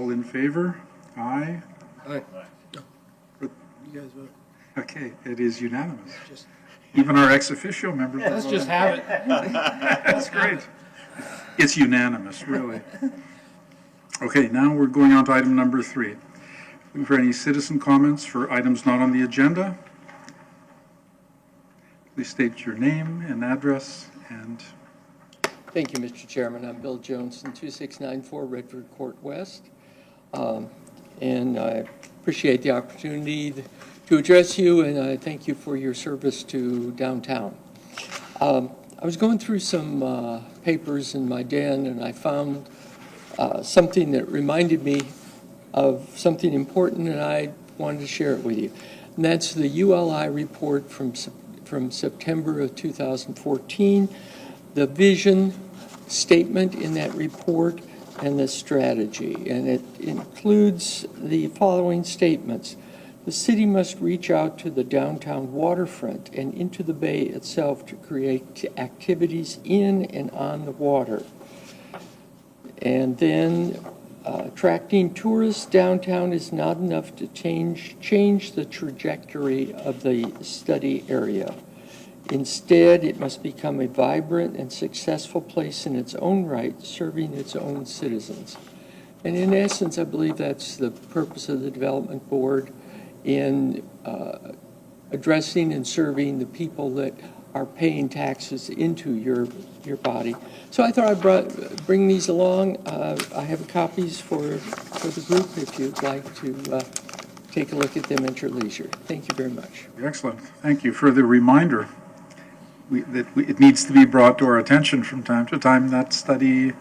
All in favor? Aye. Aye. You guys vote. Okay, it is unanimous. Just Even our ex officio members. Let's just have it. That's great. It's unanimous, really. Okay, now we're going on to item number 3. Looking for any citizen comments for items not on the agenda. Please state your name and address and Thank you, Mr. Chairman. I'm Bill Johnson, 2694 Redford Court West. And I appreciate the opportunity to address you, and I thank you for your service to downtown. I was going through some papers in my den, and I found something that reminded me of something important, and I wanted to share it with you. And that's the ULI report from September of 2014, the vision statement in that report, and the strategy. And it includes the following statements. The city must reach out to the downtown waterfront and into the bay itself to create activities in and on the water. And then attracting tourists downtown is not enough to change the trajectory of the study area. Instead, it must become a vibrant and successful place in its own right, serving its own citizens. And in essence, I believe that's the purpose of the Development Board in addressing and serving the people that are paying taxes into your body. So I thought I'd bring these along. I have copies for the group if you'd like to take a look at them at your leisure. Thank you very much. excellent. Thank you for the reminder. It needs to be brought to our attention from time to time. That study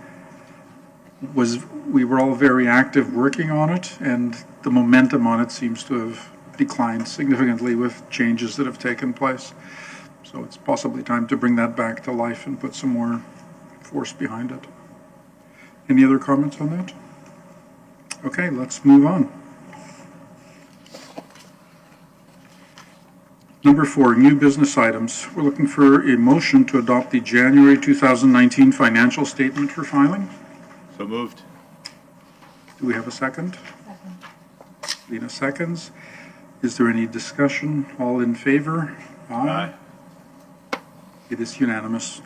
we were all very active working on it, and the momentum on it seems to have declined significantly with changes that have taken place. So it's possibly time to bring that back to life and put some more force behind it. Any other comments on that? Okay, let's move on. Number 4, new business items. We're looking for a motion to adopt the January 2019 financial statement for filing. So moved. Do we have a second? Second. Lena seconds. Is there any discussion? All in favor? Aye. It is unanimous.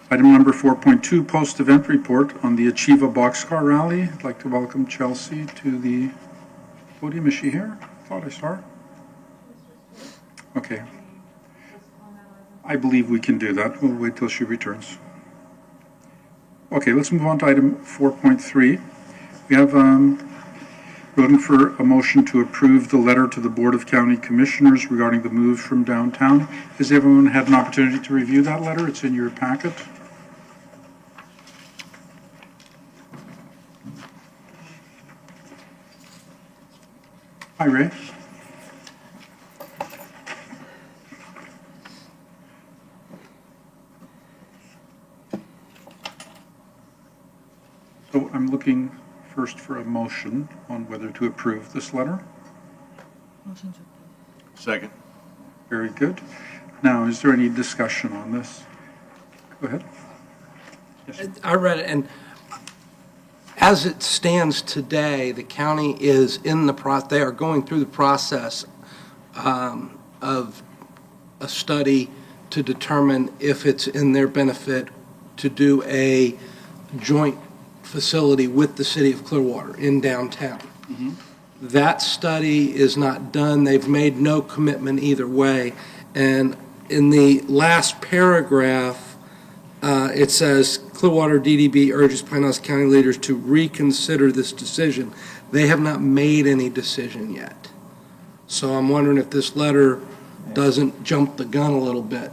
Item number 4.2, post-event report on the Achieva Boxcar Rally. I'd like to welcome Chelsea to the podium. Is she here? I thought I saw her. Okay. I believe we can do that. We'll wait till she returns. Okay, let's move on to item 4.3. We have, we're looking for a motion to approve the letter to the Board of County Commissioners regarding the move from downtown. Has everyone had an opportunity to review that letter? It's in your packet. Hi, Ray. So I'm looking first for a motion on whether to approve this letter. motion to approve. Second. Very good. Now, is there any discussion on this? Go ahead. Yes. I read it, and as it stands today, the county is in the they are going through the process of a study to determine if it's in their benefit to do a joint facility with the city of Clearwater in downtown. Mm-hmm. That study is not done. They've made no commitment either way. And in the last paragraph, it says, Clearwater DDB urges Pinellas County leaders to reconsider this decision. They have not made any decision yet. So I'm wondering if this letter doesn't jump the gun a little bit.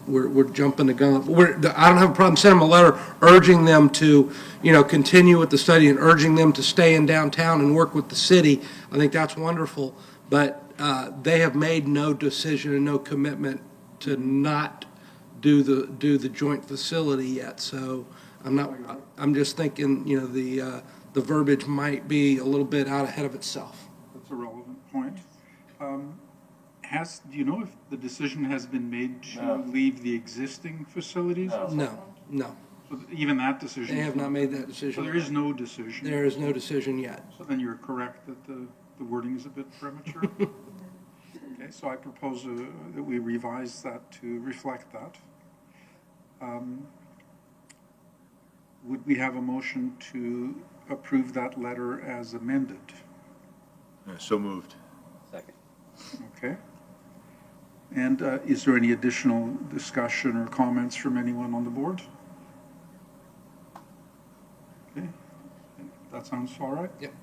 We're jumping the gun. I don't have a problem sending them a letter urging them to, continue with the study and urging them to stay in downtown and work with the city. I think that's wonderful. But they have made no decision and no commitment to not do the joint facility yet. So I'm just thinking, the verbiage might be a little bit out ahead of itself. That's a relevant point. Do you know if the decision has been made to leave the existing facilities? No. So even that decision? They have not made that So decision. there is no decision? There is no decision yet. So then you're correct that the wording is a bit premature? Okay, so I propose that we revise that to reflect that. Would we have a motion to approve that letter as amended? So moved. Second. Okay. And is there any additional discussion or comments from anyone on the board? Okay, that sounds all right? Yep.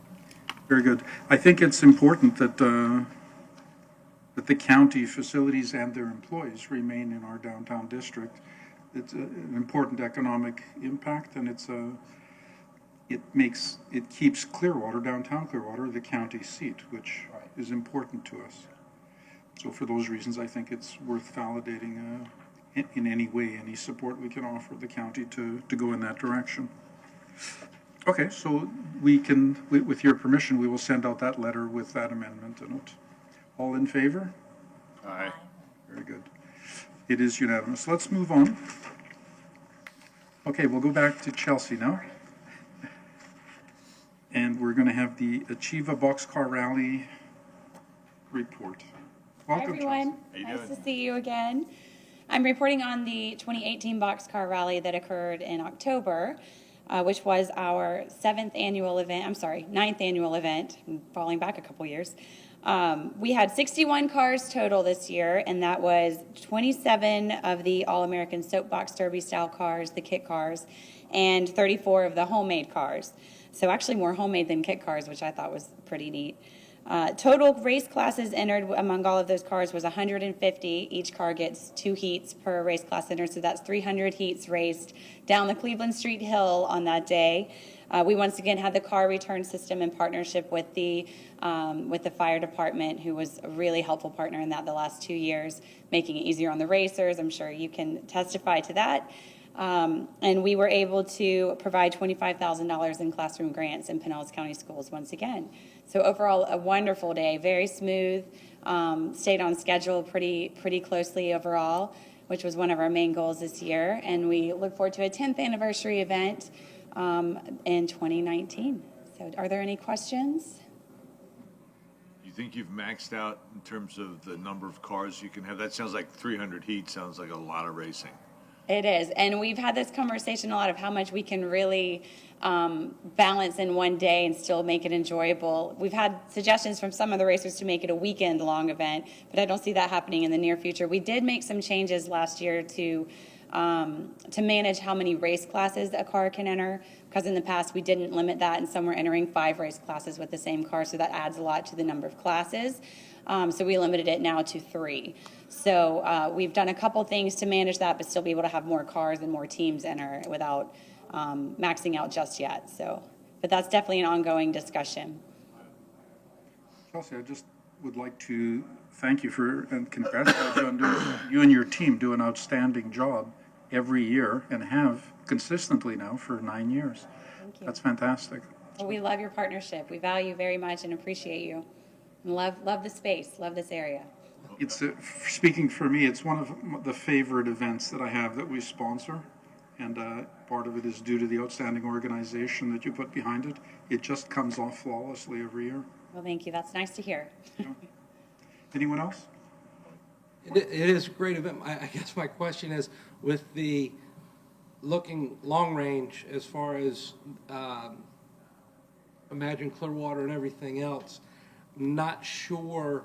Very good. I think it's important that that the county facilities and their employees remain in our downtown district. It's an important economic impact, and it keeps Clearwater, downtown Clearwater, the county seat, which is important to us. So for those reasons, I think it's worth validating in any way, any support we can offer the county to go in that direction. Okay, so we can, with your permission, we will send out that letter with that amendment in it. All in favor? Aye. Very good. It is unanimous. Let's move on. Okay, we'll go back to Chelsea now. And we're going to have the Achieva Boxcar Rally report. Hi, Welcome, everyone. How you Nice doing? to see you again. I'm reporting on the 2018 Boxcar Rally that occurred in October, which was our ninth annual event. I'm falling back a couple years. We had 61 cars total this year, and that was 27 of the All-American Soapbox Derby style cars, the kit cars, and 34 of the homemade cars. So actually more homemade than kit cars, which I thought was pretty neat. Total race classes entered among all of those cars was 150. Each car gets 2 heats per race class entered, so that's 300 heats raced down the Cleveland Street Hill on that day. We once again had the car return system in partnership with the fire department, who was a really helpful partner in that the last 2 years, making it easier on the racers. I'm sure you can testify to that. And we were able to provide $25,000 in classroom grants in Pinellas County Schools once again. So overall, a wonderful day, very smooth, stayed on schedule pretty closely overall, which was one of our main goals this year. And we look forward to a 10th anniversary event in 2019. So are there any questions? You think you've maxed out in terms of the number of cars you can have? That sounds like 300 heat, sounds like a lot of racing. It is, and we've had this conversation a lot of how much we can really balance in one day and still make it enjoyable. We've had suggestions from some of the racers to make it a weekend-long event, but I don't see that happening in the near future. We did make some changes last year to manage how many race classes a car can enter, because in the past we didn't limit that, and some were entering 5 race classes with the same car, so that adds a lot to the number of classes. So we limited it now to 3. So we've done a couple things to manage that, but still be able to have more cars and more teams enter without maxing out just yet. So, but that's definitely an ongoing discussion. Chelsea, I just would like to thank you and congratulate you on you and your team do an outstanding job every year and have consistently now for 9 years. Thank you. That's fantastic. Well, we love your partnership. We value very much and appreciate you. And love the space, love this area. It's speaking for me, it's one of the favorite events that I have that we sponsor, and part of it is due to the outstanding organization that you put behind it. It just comes off flawlessly every year. Well, thank you. That's nice to hear. Anyone else? It is a great event. I guess my question is, with the looking long range as far as Imagine Clearwater and everything else, not sure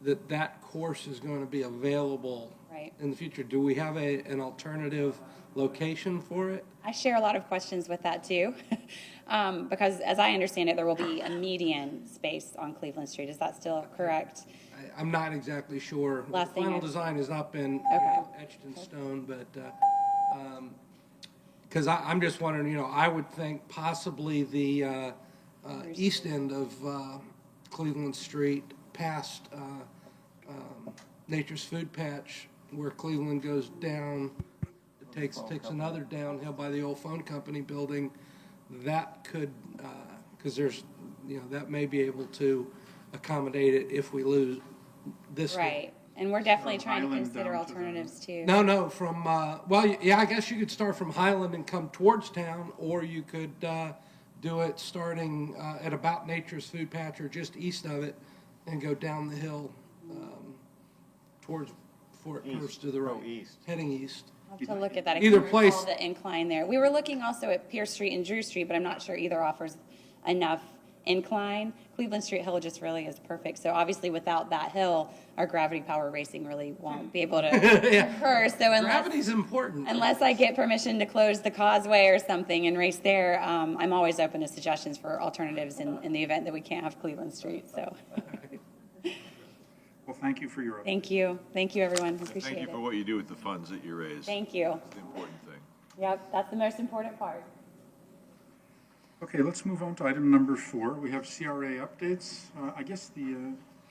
that course is going to be available Right. in the future. Do we have an alternative location for it? I share a lot of questions with that too, because as I understand it, there will be a median space on Cleveland Street. Is that still correct? I'm not exactly sure. Last The thing final I- design has not been Okay. etched in stone, but because I'm just wondering, I would think possibly the east end of Cleveland Street past Nature's Food Patch, where Cleveland goes down, it takes another downhill by the old phone company building. That could, because there's, that may be able to accommodate it if we lose this one. Right. And we're definitely From trying to Highland consider down to the- alternatives too. No, from, well, yeah, I guess you could start from Highland and come towards town, or you could do it starting at about Nature's Food Patch or just east of it and go down the hill towards, before it curves to the right. east. Heading east. I'll have to look at that. I Either can't recall place- the incline there. We were looking also at Pierce Street and Drew Street, but I'm not sure either offers enough incline. Cleveland Street Hill just really is perfect. So obviously without that hill, our gravity power racing really won't be able to occur. So Gravity's important. unless I get permission to close the causeway or something and race there, I'm always open to suggestions for alternatives in the event that we can't have Cleveland Street. So Well, thank you for your update. thank you. Thank you, everyone. Thank Appreciate you for it. what you do with the funds that you raise. Thank you. That's the important thing. Yep, that's the most important part. Okay, let's move on to item number 4. We have CRA updates. I guess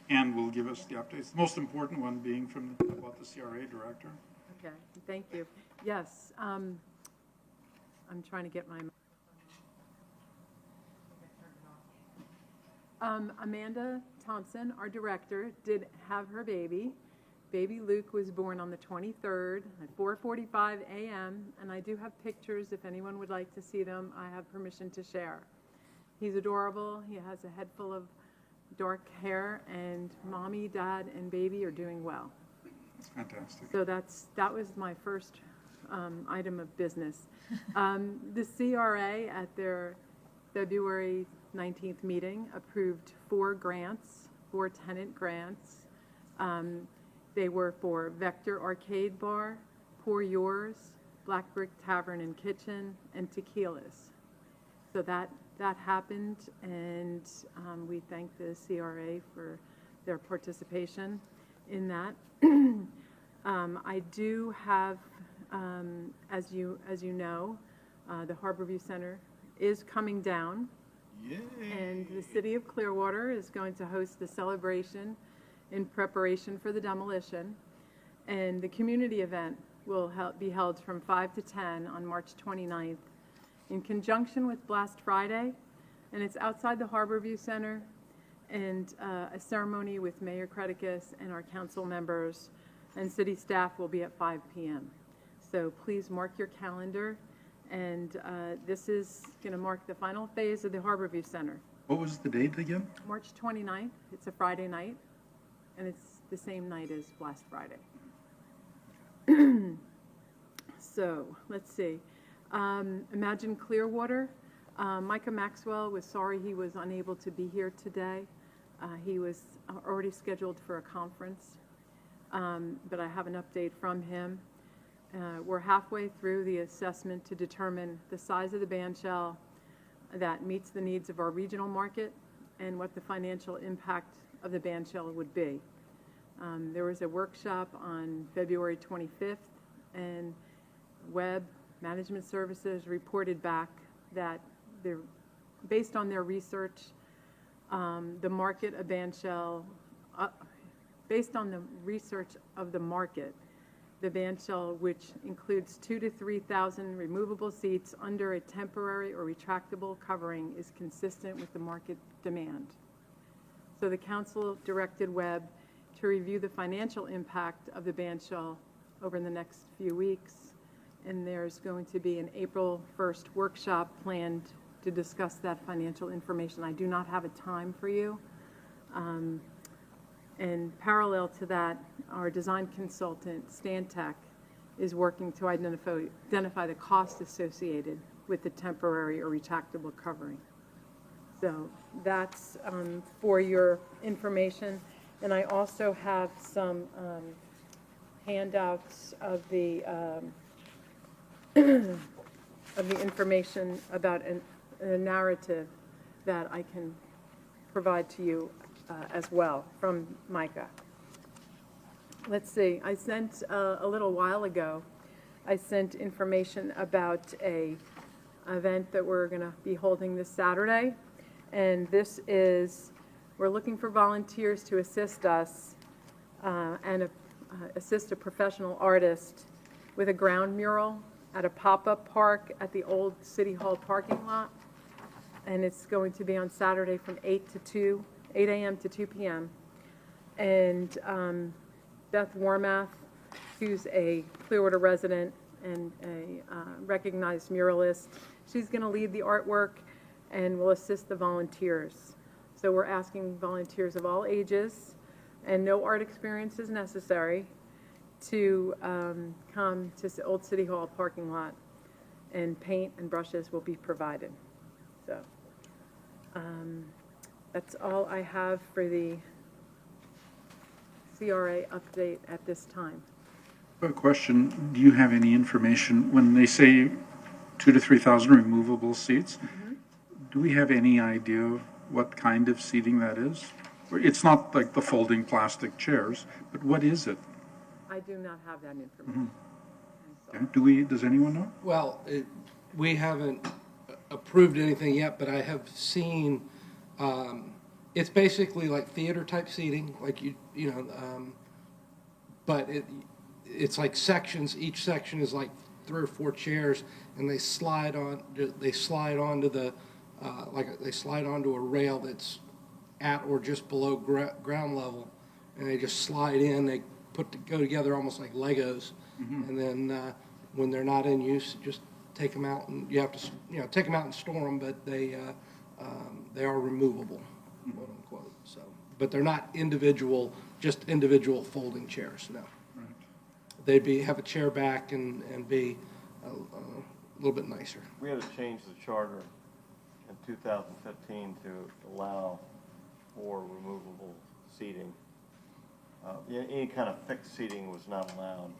Ann will give us the updates. The most important one being about the CRA director. Okay, thank you. Yes, I'm trying to get my. Amanda Thompson, our director, did have her baby. Baby Luke was born on the 23rd at 4:45 a.m., and I do have pictures if anyone would like to see them. I have permission to share. He's adorable. He has a head full of dark hair, and mommy, dad, and baby are doing well. That's fantastic. So that was my first item of business. The CRA at their February 19th meeting approved 4 grants, 4 tenant grants. They were for Vector Arcade Bar, Pour Yours, Black Brick Tavern and Kitchen, and Tequilas. So that happened, and we thank the CRA for their participation in that. I do have, as you know, the Harborview Center is coming down, Yay. and the city of Clearwater is going to host a celebration in preparation for the demolition. And the community event will be held from 5 to 10 on March 29th in conjunction with Blast Friday. And it's outside the Harborview Center, and a ceremony with Mayor Creticus and our council members and city staff will be at 5 p.m. So please mark your calendar. And this is going to mark the final phase of the Harborview Center. What was the date again? March 29th, it's a Friday night, and it's the same night as Blast Friday. So, let's see. Imagine Clearwater. Micah Maxwell was sorry he was unable to be here today. He was already scheduled for a conference, but I have an update from him. We're halfway through the assessment to determine the size of the band shell that meets the needs of our regional market and what the financial impact of the band shell would be. There was a workshop on February 25th, and Web Management Services reported back that based on their research, the market of band shell, based on the research of the market, the band shell, which includes 2,000 to 3,000 removable seats under a temporary or retractable covering, is consistent with the market demand. So the council directed Webb to review the financial impact of the band shell over the next few weeks, and there's going to be an April 1st workshop planned to discuss that financial information. I do not have a time for you. And parallel to that, our design consultant, Stantec, is working to identify the cost associated with the temporary or retractable covering. So that's for your information. And I also have some handouts of the information about a narrative that I can provide to you as well from Micah. Let's see, I sent a little while ago, I sent information about a event that we're going to be holding this Saturday. And this is, we're looking for volunteers to assist us and assist a professional artist with a ground mural at a pop-up park at the old City Hall parking lot. And it's going to be on Saturday from 8 a.m. to 2 p.m. And Beth Warmath, who's a Clearwater resident and a recognized muralist. She's going to lead the artwork and will assist the volunteers. So we're asking volunteers of all ages, and no art experience is necessary, to come to Old City Hall parking lot, and paint and brushes will be provided. So that's all I have for the CRA update at this time. A question, do you have any information, when they say 2,000 to 3,000 removable seats, do we have any idea what kind of seating that is? It's not like the folding plastic chairs, but what is it? I do not have that information. I'm Okay. sorry. Does anyone know? Well, we haven't approved anything yet, but I have seen, it's basically like theater type seating, like but it's like sections. Each section is like 3 or 4 chairs, and they slide onto the they slide onto a rail that's at or just below ground level, and they just slide in. They go together almost like Legos, and then when they're not in use, just take them out, and you have to take them out and store them, but they are removable, quote unquote. So, but they're not just individual folding chairs. No, they'd have a chair back and be a little bit nicer. We had to change the charter in 2015 to allow for removable seating. Any kind of fixed seating was not allowed.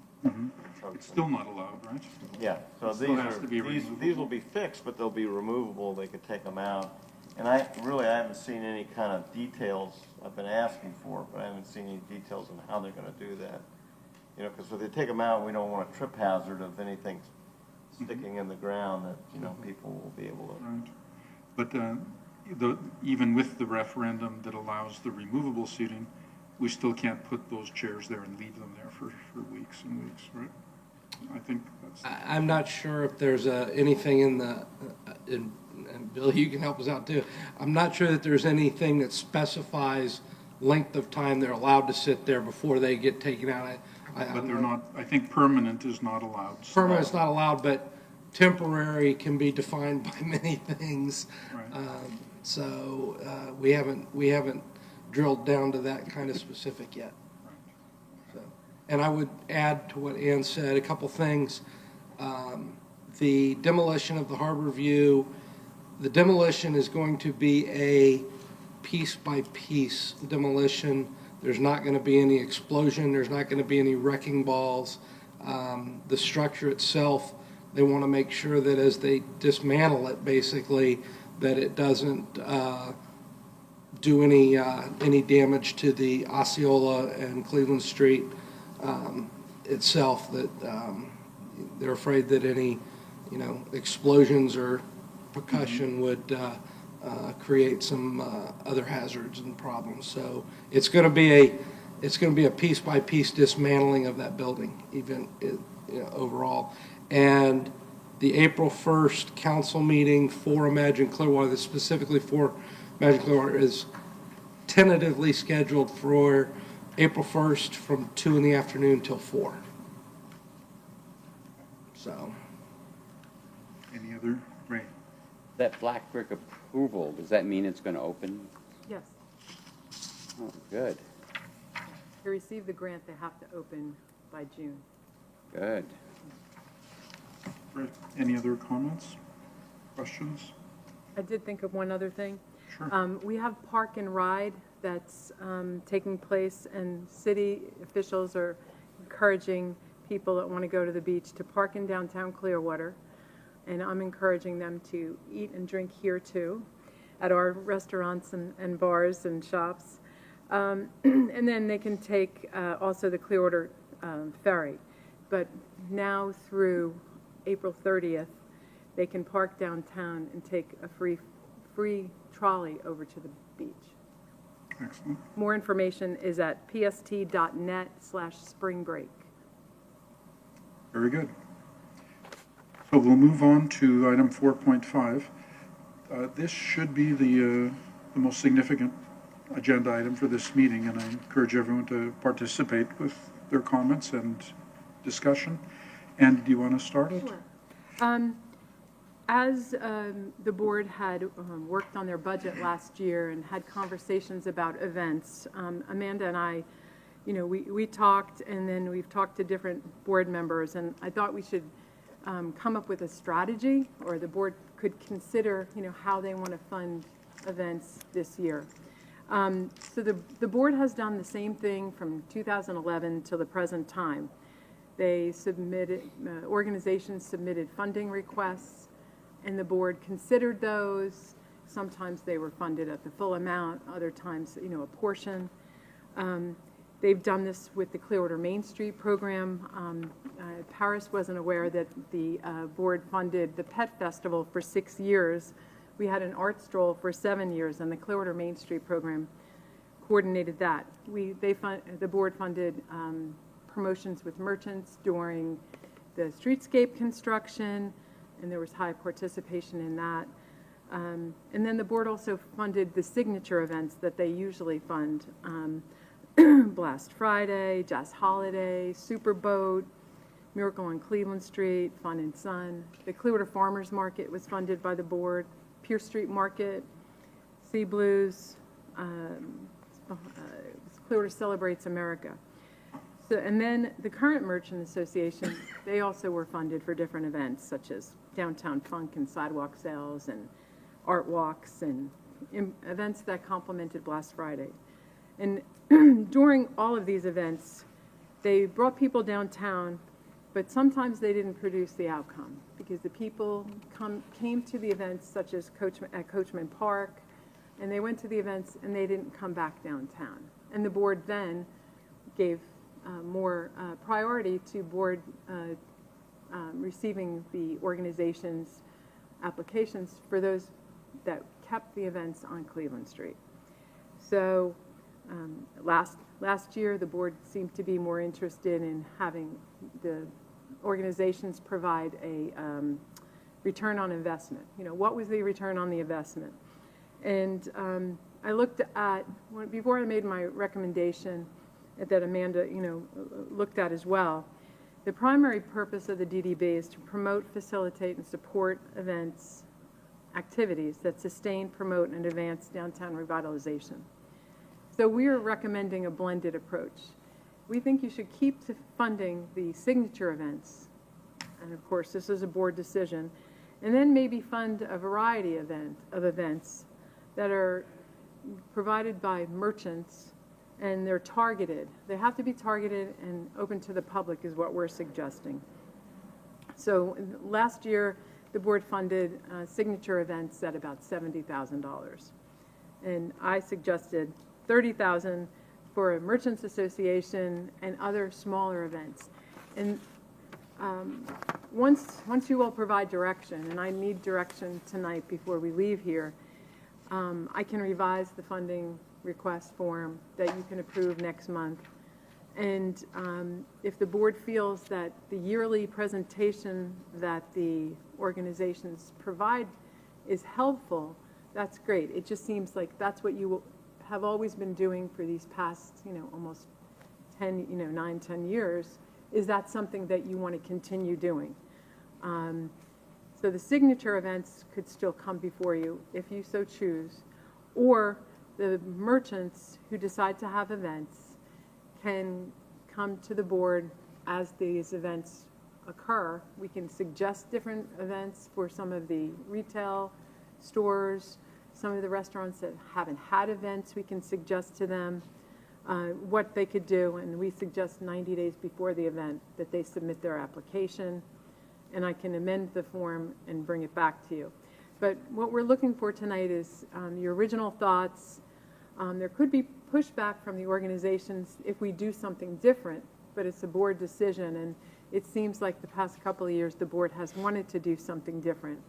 It's still not allowed, right? Yeah, so It still has to be these removable. will be fixed, but they'll be removable. They could take them out. And I haven't seen any kind of details. I've been asking for it, but I haven't seen any details on how they're going to do that. Because if they take them out, we don't want a trip hazard of anything sticking in the ground that, people will be able to. Right. But even with the referendum that allows the removable seating, we still can't put those chairs there and leave them there for weeks and weeks, right? I think that's... I'm not sure if there's anything in the, and Bill, you can help us out too. I'm not sure that there's anything that specifies length of time they're allowed to sit there before they get taken out. But they're not, I think permanent is not allowed. Permanent's not allowed, but temporary can be defined by many things. Right. So we haven't drilled down to that kind of specific yet. So, and I would add to what Ann said a couple things. The demolition of the Harbor View, the demolition is going to be a piece by piece demolition. There's not going to be any explosion. There's not going to be any wrecking balls. The structure itself, they want to make sure that as they dismantle it, basically, that it doesn't do any damage to the Osceola and Cleveland Street itself. That they're afraid that any explosions or percussion would create some other hazards and problems. So it's going to be a piece by piece dismantling of that building, even overall. And the April 1st council meeting for Imagine Clearwater, specifically for Imagine Clearwater, is tentatively scheduled for April 1st from 2 in the afternoon till 4. So. Any other? Ray? That black brick approval, does that mean it's going to open? Yes, Oh, good, to receive the grant, they have to open by June. good. Great. Any other comments? Questions? I did think of one other thing. Sure. We have Park and Ride that's taking place, and city officials are encouraging people that want to go to the beach to park in downtown Clearwater. And I'm encouraging them to eat and drink here too, at our restaurants and bars and shops. And then they can take also the Clearwater ferry. But now through April 30th, they can park downtown and take a free trolley over to the beach. Excellent. More information is at pst.net/spring break. Very good. So we'll move on to item 4.5. This should be the most significant agenda item for this meeting, and I encourage everyone to participate with their comments and discussion. And do you want to start it? Sure. As the board had worked on their budget last year and had conversations about events, Amanda and I, we talked, and then we've talked to different board members, and I thought we should come up with a strategy, or the board could consider, how they want to fund events this year. So the board has done the same thing from 2011 till the present time. They submitted, organizations submitted funding requests, and the board considered those. Sometimes they were funded at the full amount, other times, a portion. They've done this with the Clearwater Main Street program. Paris wasn't aware that the board funded the Pet Festival for 6 years. We had an art stroll for 7 years, and the Clearwater Main Street program coordinated that. The board funded promotions with merchants during the streetscape construction, and there was high participation in that. And then the board also funded the signature events that they usually fund. Blast Friday, Jazz Holiday, Super Boat, Miracle on Cleveland Street, Fun and Sun. The Clearwater Farmers Market was funded by the board, Pierce Street Market, Sea Blues, Clearwater Celebrates America. So, and then the current Merchant Association, they also were funded for different events, such as Downtown Funk and sidewalk sales and art walks and events that complemented Blast Friday. And during all of these events, they brought people downtown, but sometimes they didn't produce the outcome because the people came to the events, such as at Coachman Park, and they went to the events and they didn't come back downtown. And the board then gave more priority to board receiving the organization's applications for those that kept the events on Cleveland Street. So last year, the board seemed to be more interested in having the organizations provide a return on investment. What was the return on the investment? And I looked at, before I made my recommendation that Amanda, looked at as well, the primary purpose of the DDB is to promote, facilitate, and support events, activities that sustain, promote, and advance downtown revitalization. So we are recommending a blended approach. We think you should keep funding the signature events, and of course this is a board decision, and then maybe fund a variety of events that are provided by merchants, and they're targeted. They have to be targeted and open to the public is what we're suggesting. So last year, the board funded signature events at about $70,000. And I suggested $30,000 for a merchants association and other smaller events. And once you all provide direction, and I need direction tonight before we leave here, I can revise the funding request form that you can approve next month. And if the board feels that the yearly presentation that the organizations provide is helpful, that's great. It just seems like that's what you have always been doing for these past, almost 9, 10 years. Is that something that you want to continue doing? So the signature events could still come before you if you so choose, or the merchants who decide to have events can come to the board as these events occur. We can suggest different events for some of the retail stores, some of the restaurants that haven't had events. We can suggest to them what they could do, and we suggest 90 days before the event that they submit their application, and I can amend the form and bring it back to you. But what we're looking for tonight is your original thoughts. There could be pushback from the organizations if we do something different, but it's a board decision, and it seems like the past couple of years the board has wanted to do something different.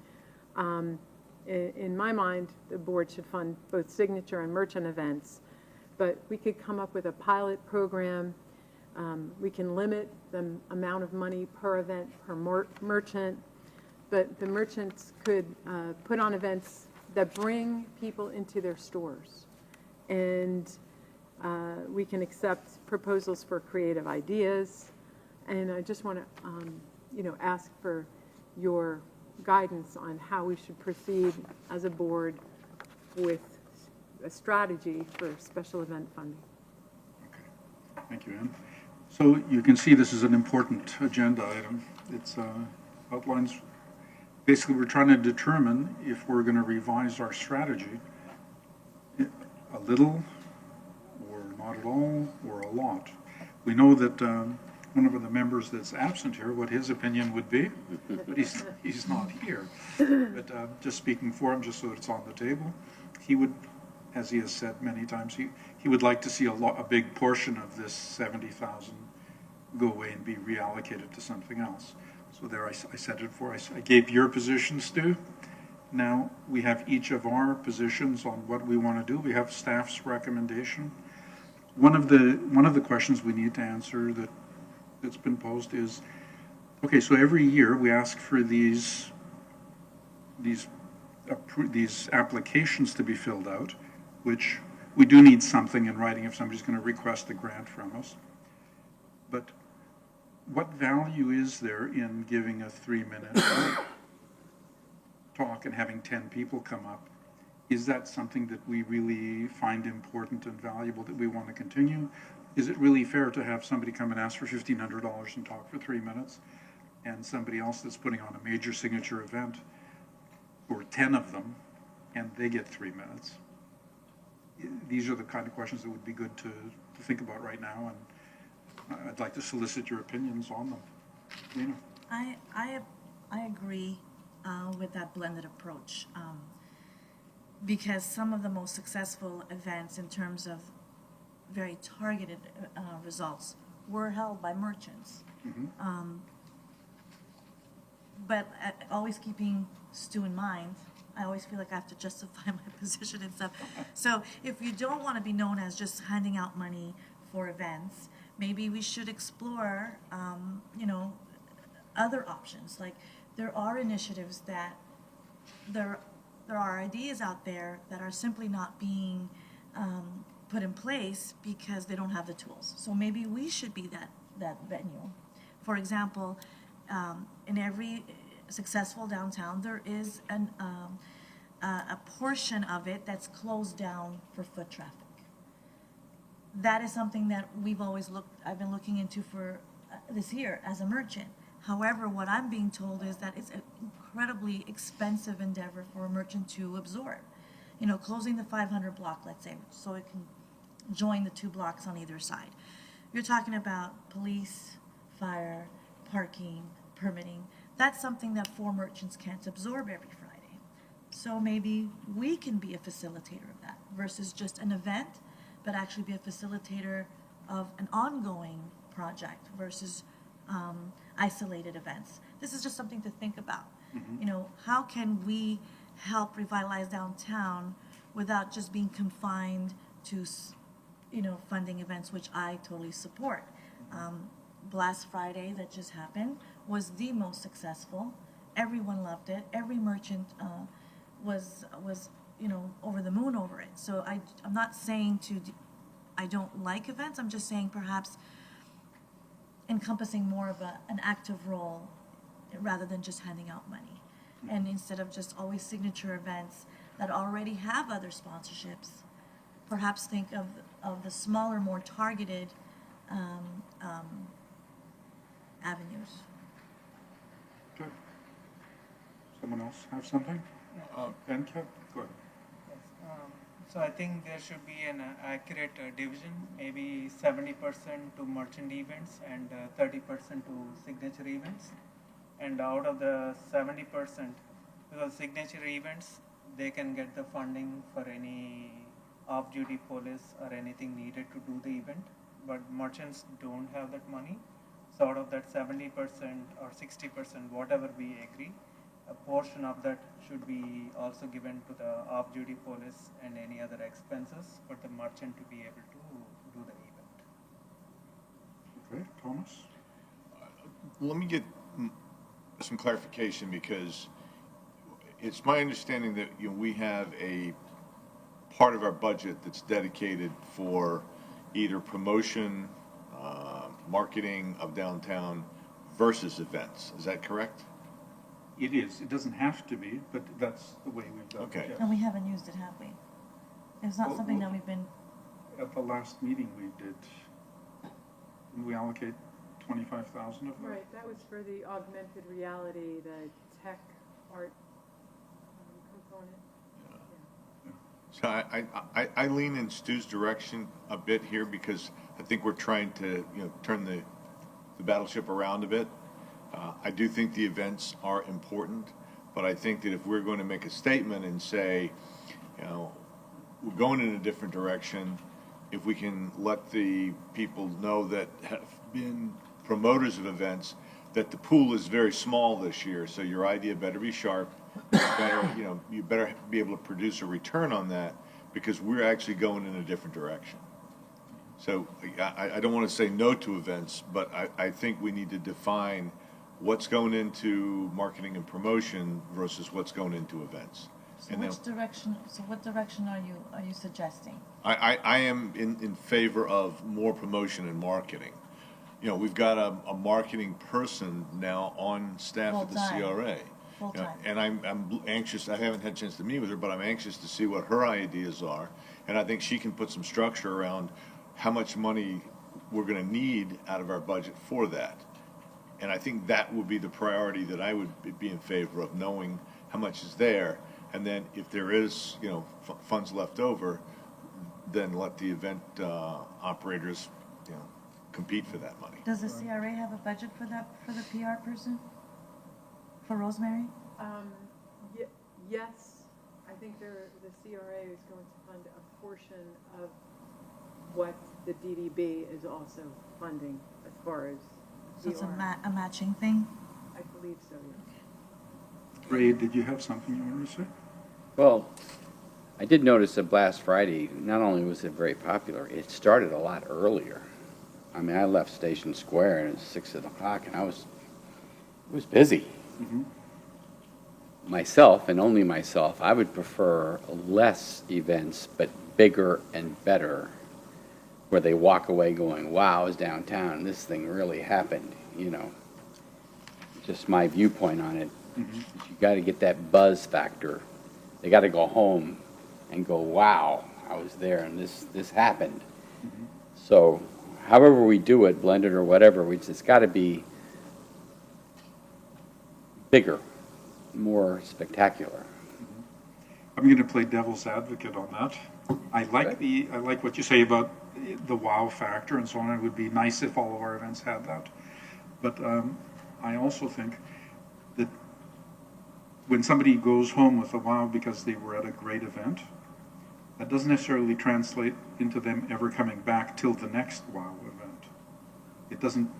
In my mind, the board should fund both signature and merchant events, but we could come up with a pilot program. We can limit the amount of money per event per merchant, but the merchants could put on events that bring people into their stores. And We can accept proposals for creative ideas. And I just want to, ask for your guidance on how we should proceed as a board with a strategy for special event funding. Okay. Thank you, Ann. So you can see this is an important agenda item. It's outlines, basically we're trying to determine if we're going to revise our strategy a little or not at all or a lot. We know that one of the members that's absent here, what his opinion would be, but he's not here. But just speaking for him, just so that it's on the table, he would, as he has said many times, he would like to see a big portion of this 70,000 go away and be reallocated to something else. So there I said it for. I gave your position, Stu. Now we have each of our positions on what we want to do. We have staff's recommendation. One of the questions we need to answer that's been posed is, okay, so every year we ask for these applications to be filled out, which we do need something in writing if somebody's going to request a grant from us. But what value is there in giving a 3-minute talk and having 10 people come up? Is that something that we really find important and valuable that we want to continue? Is it really fair to have somebody come and ask for $1,500 and talk for 3 minutes, and somebody else that's putting on a major signature event, or 10 of them, and they get 3 minutes? These are the kind of questions that would be good to think about right now, and I'd like to solicit your opinions on them. Nina? I agree with that blended approach, because some of the most successful events in terms of very targeted results were held by merchants. Mm-hmm. But always keeping Stu in mind, I always feel like I have to justify my position and stuff. So if you don't want to be known as just handing out money for events, maybe we should explore, other options. Like there are initiatives that there are ideas out there that are simply not being put in place because they don't have the tools. So maybe we should be that venue. For example, in every successful downtown, there is a portion of it that's closed down for foot traffic. That is something that I've been looking into for this year as a merchant. However, what I'm being told is that it's an incredibly expensive endeavor for a merchant to absorb. Closing the 500 block, let's say, so it can join the 2 blocks on either side. You're talking about police, fire, parking, permitting. That's something that 4 merchants can't absorb every Friday. So maybe we can be a facilitator of that versus just an event, but actually be a facilitator of an ongoing project versus isolated events. This is just something to think about. Mm-hmm. How can we help revitalize downtown without just being confined to, funding events, which I totally support. Blast Friday that just happened was the most successful. Everyone loved it. Every merchant was over the moon over it. So I'm not saying I don't like events. I'm just saying perhaps encompassing more of an active role rather than just handing out money. And instead of just always signature events that already have other sponsorships, perhaps think of the smaller, more targeted avenues. Good. Someone else have something? Ben, go ahead. So I think there should be an accurate division, maybe 70% to merchant events and 30% to signature events. And out of the 70%, because signature events, they can get the funding for any off-duty police or anything needed to do the event, but merchants don't have that money. So out of that 70% or 60%, whatever we agree, a portion of that should be also given to the off-duty police and any other expenses for the merchant to be able to do the event. Okay, Thomas? Let me get some clarification, because it's my understanding that we have a part of our budget that's dedicated for either promotion, marketing of downtown versus events. Is that correct? It is. It doesn't have to be, but that's the way we've done it. Okay. yes. And we haven't used it, have we? It's not Well, something that we've been, At the last meeting we did, didn't we allocate 25,000 of that? Right, that was for the augmented reality, the tech art component. So I lean in Stu's direction a bit here because I think we're trying to, turn the battleship around a bit. I do think the events are important, but I think that if we're going to make a statement and say, we're going in a different direction, if we can let the people know that have been promoters of events that the pool is very small this year, so your idea better be sharp. You better be able to produce a return on that because we're actually going in a different direction. So I don't want to say no to events, but I think we need to define what's going into marketing and promotion versus what's going into events. so what direction are you suggesting? I am in favor of more promotion and marketing. We've got a marketing person now on staff at the Full-time. CRA. Full-time. And I'm anxious, I haven't had a chance to meet with her, but I'm anxious to see what her ideas are. And I think she can put some structure around how much money we're going to need out of our budget for that. And I think that would be the priority that I would be in favor of, knowing how much is there. And then if there is, funds left over, then let the event operators, compete for that money. Does the CRA have a budget for that, for the PR person? For Rosemary? Yes, I think the CRA is going to fund a portion of what the DDB is also funding as far as So it's PR. a matching thing? I believe so, yes. Ray, did you have something you wanted to say? Well, I did notice that Blast Friday, not only was it very popular, it started a lot earlier. I mean, I left Station Square and it was 6 o'clock and it was busy. Mm-hmm. Myself, and only myself, I would prefer less events, but bigger and better, where they walk away going, wow, I was downtown, this thing really happened, Just my viewpoint on it. Mm-hmm. You got to get that buzz factor. They got to go home and go, wow, I was there and this happened. Mm-hmm. So however we do it, blended or whatever, it's got to be bigger, more spectacular. I'm going to play devil's advocate on that. I like what you say about the wow factor and so on. It would be nice if all of our events had that. But I also think that when somebody goes home with a wow because they were at a great event, that doesn't necessarily translate into them ever coming back till the next wow event. It doesn't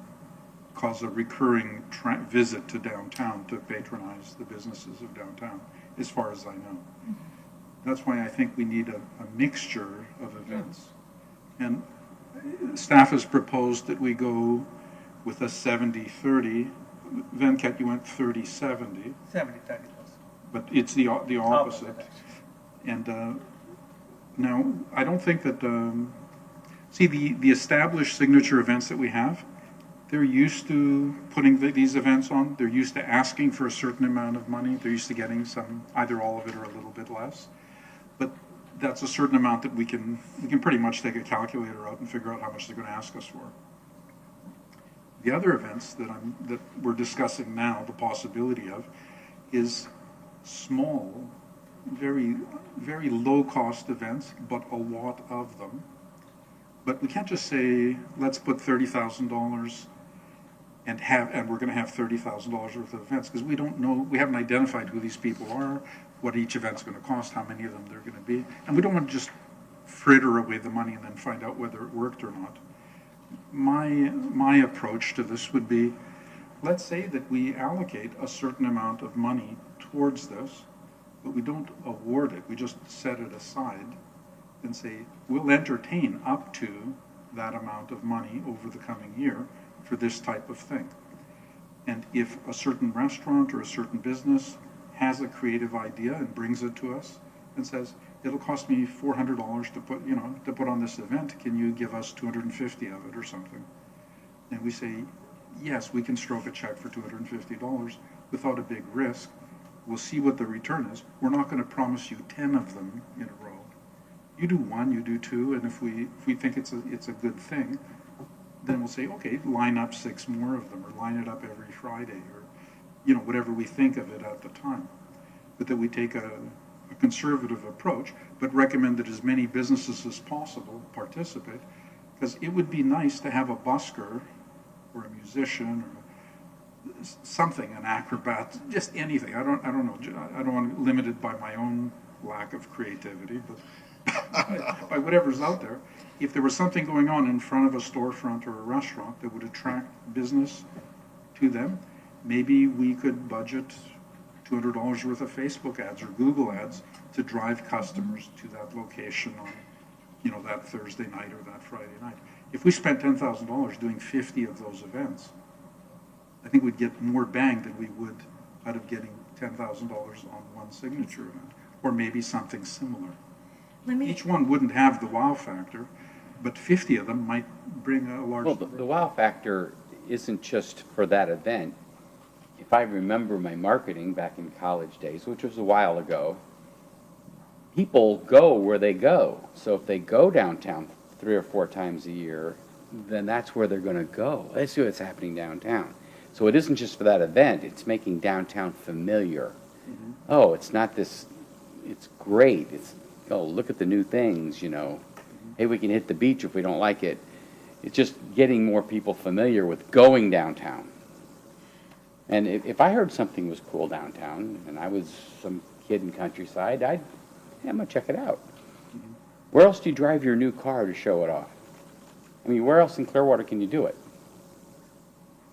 cause a recurring visit to downtown to patronize the businesses of downtown, as far as I know. That's why I think we need a mixture of events. And staff has proposed that we go with a 70-30. Venkat, you went 30-70. 70-30%. But it's the opposite. And now, I don't think that, see, the established signature events that we have, they're used to putting these events on. They're used to asking for a certain amount of money. They're used to getting some, either all of it or a little bit less. But that's a certain amount that we can pretty much take a calculator out and figure out how much they're going to ask us for. The other events that we're discussing now, the possibility of, is small, very, very low-cost events, but a lot of them. But we can't just say, let's put $30,000 and we're going to have $30,000 worth of events, because we don't know, we haven't identified who these people are, what each event's going to cost, how many of them there are going to be, and we don't want to just fritter away the money and then find out whether it worked or not. My approach to this would be, let's say that we allocate a certain amount of money towards this, but we don't award it, we just set it aside and say, we'll entertain up to that amount of money over the coming year for this type of thing. And if a certain restaurant or a certain business has a creative idea and brings it to us and says, it'll cost me $400 to put on this event. Can you give us 250 of it or something? And we say, yes, we can stroke a check for $250 without a big risk. We'll see what the return is. We're not going to promise you 10 of them in a row. You do one, you do two, and if we think it's a good thing, then we'll say, okay, line up 6 more of them, or line it up every Friday, or whatever we think of it at the time. But that we take a conservative approach, but recommend that as many businesses as possible participate, because it would be nice to have a busker or a musician or something, an acrobat, just anything. I don't know. I don't want to limit it by my own lack of creativity, but by whatever's out there. If there was something going on in front of a storefront or a restaurant that would attract business to them, maybe we could budget $200 worth of Facebook ads or Google ads to drive customers to that location on, that Thursday night or that Friday night. If we spent $10,000 doing 50 of those events, I think we'd get more bang than we would out of getting $10,000 on one signature event, or maybe something similar. Each one wouldn't have the wow factor, but 50 of them might bring a large Well, number. the wow factor isn't just for that event. If I remember my marketing back in college days, which was a while ago, people go where they go. So if they go downtown 3 or 4 times a year, then that's where they're going to go. They see what's happening downtown. So it isn't just for that event, it's making downtown familiar. Mm-hmm. Oh, it's not this, it's great. It's, oh, look at the new things, Hey, we can hit the beach if we don't like it. It's just getting more people familiar with going downtown. And if I heard something was cool downtown, and I was some kid in countryside, I'm going to check it out. Mm-hmm. Where else do you drive your new car to show it off? I mean, where else in Clearwater can you do it?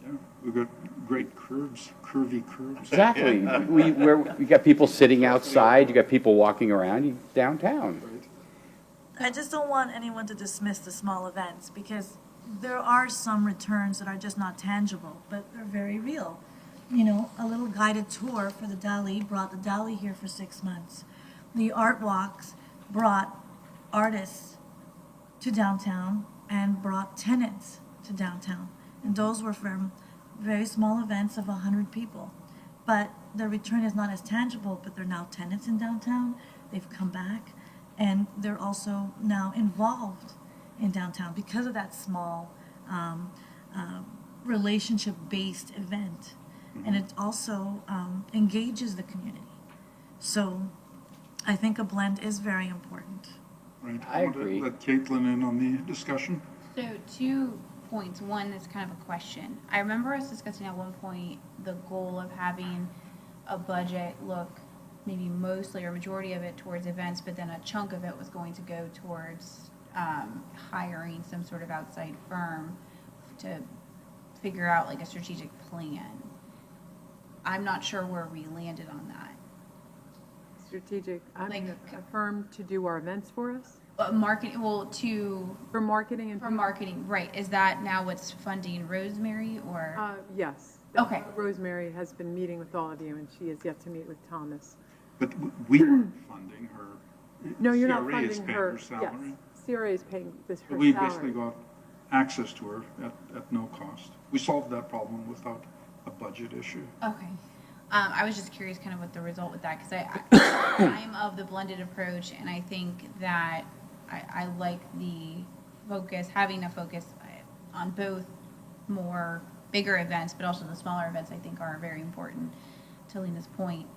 Yeah, we've got great curvy curbs. Exactly. We got people sitting outside, you got people walking around downtown. I just don't want anyone to dismiss the small events, because there are some returns that are just not tangible, but they're very real. A little guided tour for the Dali brought the Dali here for 6 months. The art walks brought artists to downtown and brought tenants to downtown. And those were from very small events of 100 people. But the return is not as tangible, but they're now tenants in downtown. They've come back, and they're also now involved in downtown because of that small relationship-based event. Mm-hmm. And it also engages the community. So I think a blend is very important. Right. I want to agree. let Caitlin in on the discussion. So 2 points. One is kind of a question. I remember us discussing at one point the goal of having a budget look maybe mostly or majority of it towards events, but then a chunk of it was going to go towards hiring some sort of outside firm to figure out like a strategic plan. I'm not sure where we landed on that. Strategic, I mean, Like- a firm to do our events for us? Marketing, well, to For marketing and? for marketing, right? Is that now what's funding Rosemary or? Yes. Okay. Rosemary has been meeting with all of you, and she has yet to meet with Thomas. But we aren't funding her. No, you're not CRA is funding paying her. salary. Yes, CRA is paying this, her But we salary. basically got access to her at no cost. We solved that problem without a budget issue. Okay. I was just curious kind of what the result with that, because I'm of the blended approach, and I think that I like the focus, having a focus on both more bigger events, but also the smaller events I think are very important, to Lena's point.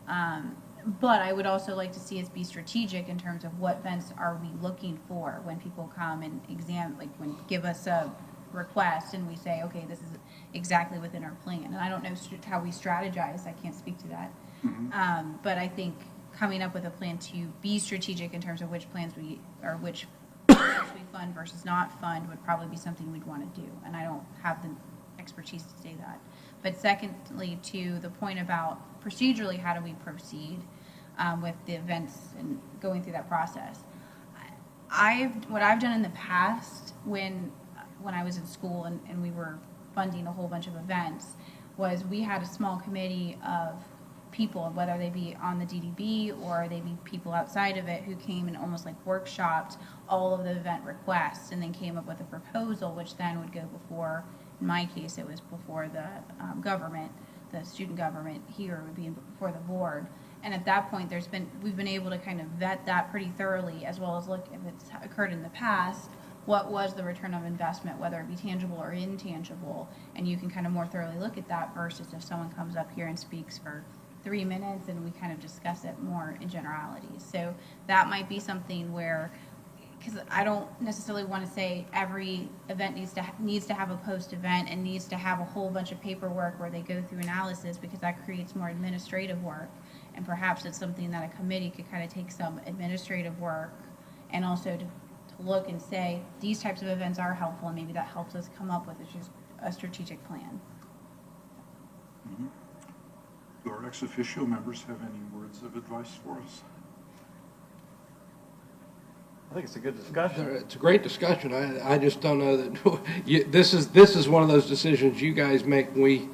But I would also like to see us be strategic in terms of what events are we looking for when people come and give us a request and we say, okay, this is exactly within our plan. And I don't know how we strategize. I can't speak to that. Mm-hmm. But I think coming up with a plan to be strategic in terms of which plans which plans we fund versus not fund would probably be something we'd want to do. And I don't have the expertise to say that. But secondly, to the point about procedurally, how do we proceed with the events and going through that process? What I've done in the past when I was in school and we were funding a whole bunch of events was we had a small committee of people, whether they be on the DDB or they be people outside of it who came and almost like workshopped all of the event requests and then came up with a proposal, which then would go before, in my case, it was before the government, the student government here would be before the board. And at that point, we've been able to kind of vet that pretty thoroughly, as well as look if it's occurred in the past, what was the return of investment, whether it be tangible or intangible, and you can kind of more thoroughly look at that versus if someone comes up here and speaks for 3 minutes and we kind of discuss it more in generalities. So that might be something where, because I don't necessarily want to say every event needs to have a post-event and needs to have a whole bunch of paperwork where they go through analysis, because that creates more administrative work. And perhaps it's something that a committee could kind of take some administrative work and also to look and say, these types of events are helpful, and maybe that helps us come up with a strategic plan. Mm-hmm. Do our ex officio members have any words of advice for us? I think it's a good discussion. It's a great discussion. I just don't know that this is one of those decisions you guys make. We